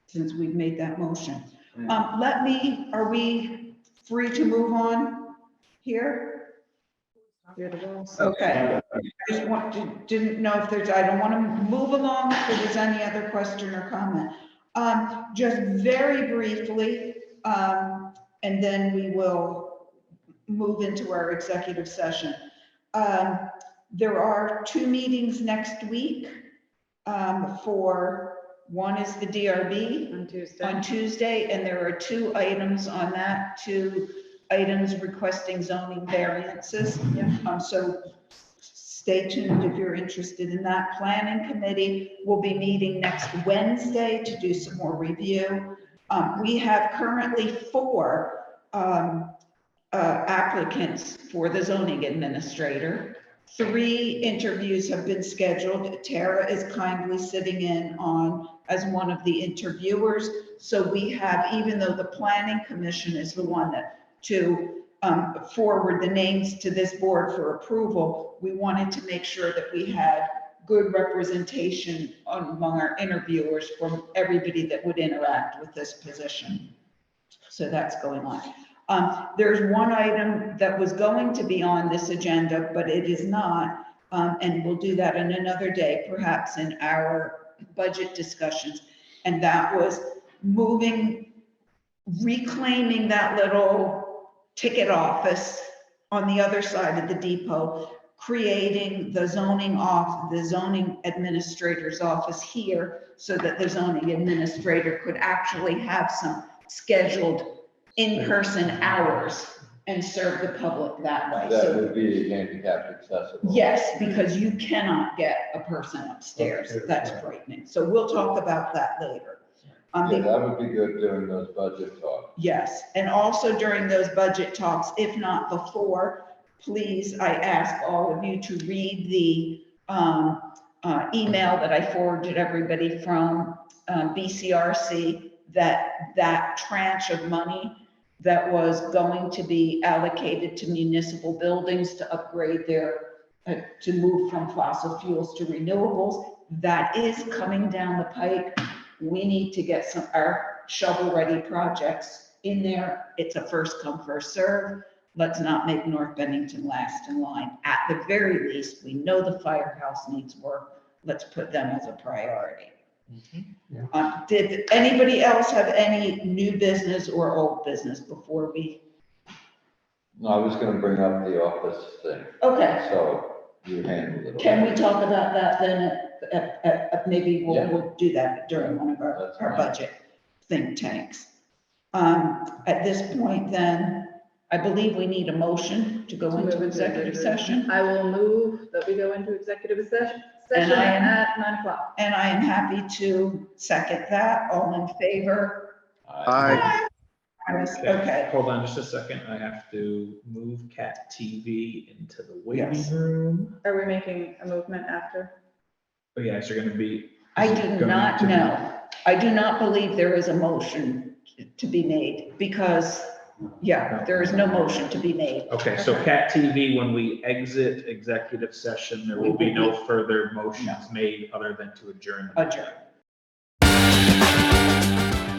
since we've made that motion. Are we free to move on here? Okay. Didn't know if I don't want to move along if there was any other question or comment. Just very briefly, and then we will move into our executive session. There are 2 meetings next week. One is the DRB on Tuesday, and there are 2 items on that, 2 items requesting zoning variances. So stay tuned if you're interested in that. Planning committee will be meeting next Wednesday to do some more review. We have currently 4 applicants for the zoning administrator. 3 interviews have been scheduled. Tara is kindly sitting in on as one of the interviewers. So we have, even though the planning commission is the one that to forward the names to this board for approval, we wanted to make sure that we had good representation among our interviewers from everybody that would interact with this position. So that's going on. There's one item that was going to be on this agenda, but it is not, and we'll do that in another day, perhaps in our budget discussions. And that was reclaiming that little ticket office on the other side of the depot, creating the zoning administrator's office here so that the zoning administrator could actually have some scheduled in-person hours and serve the public that way. That would be handicapped accessible. Yes, because you cannot get a person upstairs. That's frightening. So we'll talk about that later. Yeah, that would be good during those budget talks. Yes, and also during those budget talks, if not before, please, I ask all of you to read the email that I forwarded everybody from BCRC, that tranche of money that was going to be allocated to municipal buildings to upgrade to move from fossil fuels to renewables, that is coming down the pike. We need to get our shovel-ready projects in there. It's a first come, first serve. Let's not make North Bennington last in line. At the very least, we know the firehouse needs work. Let's put them as a priority. Did anybody else have any new business or old business before we? No, I was gonna bring up the office thing. Okay. So you handled it. Can we talk about that then maybe we'll do that during one of our budget think tanks. At this point then, I believe we need a motion to go into executive session. I will move that we go into executive session And I am- at 9 o'clock. And I am happy to second that. All in favor? Aye. Okay. Hold on just a second. I have to move Cat TV into the waiting Yes. room. Are we making a movement after? Oh, yeah, so you're gonna be. I is it do going not to be- know. I do not believe there is a motion to be made because, there is no motion to be made. Okay, so Cat TV, when we exit executive session, there will be no further motions made other than to adjourn. Adjourn.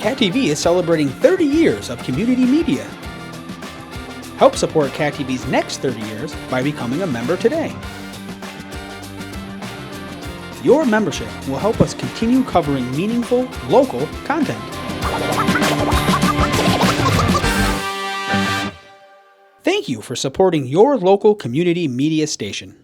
Cat TV is celebrating 30 years of community media. Help support Cat TV's next 30 years by becoming a member today. Your membership will help us continue covering meaningful, local content. Thank you for supporting your local community media station.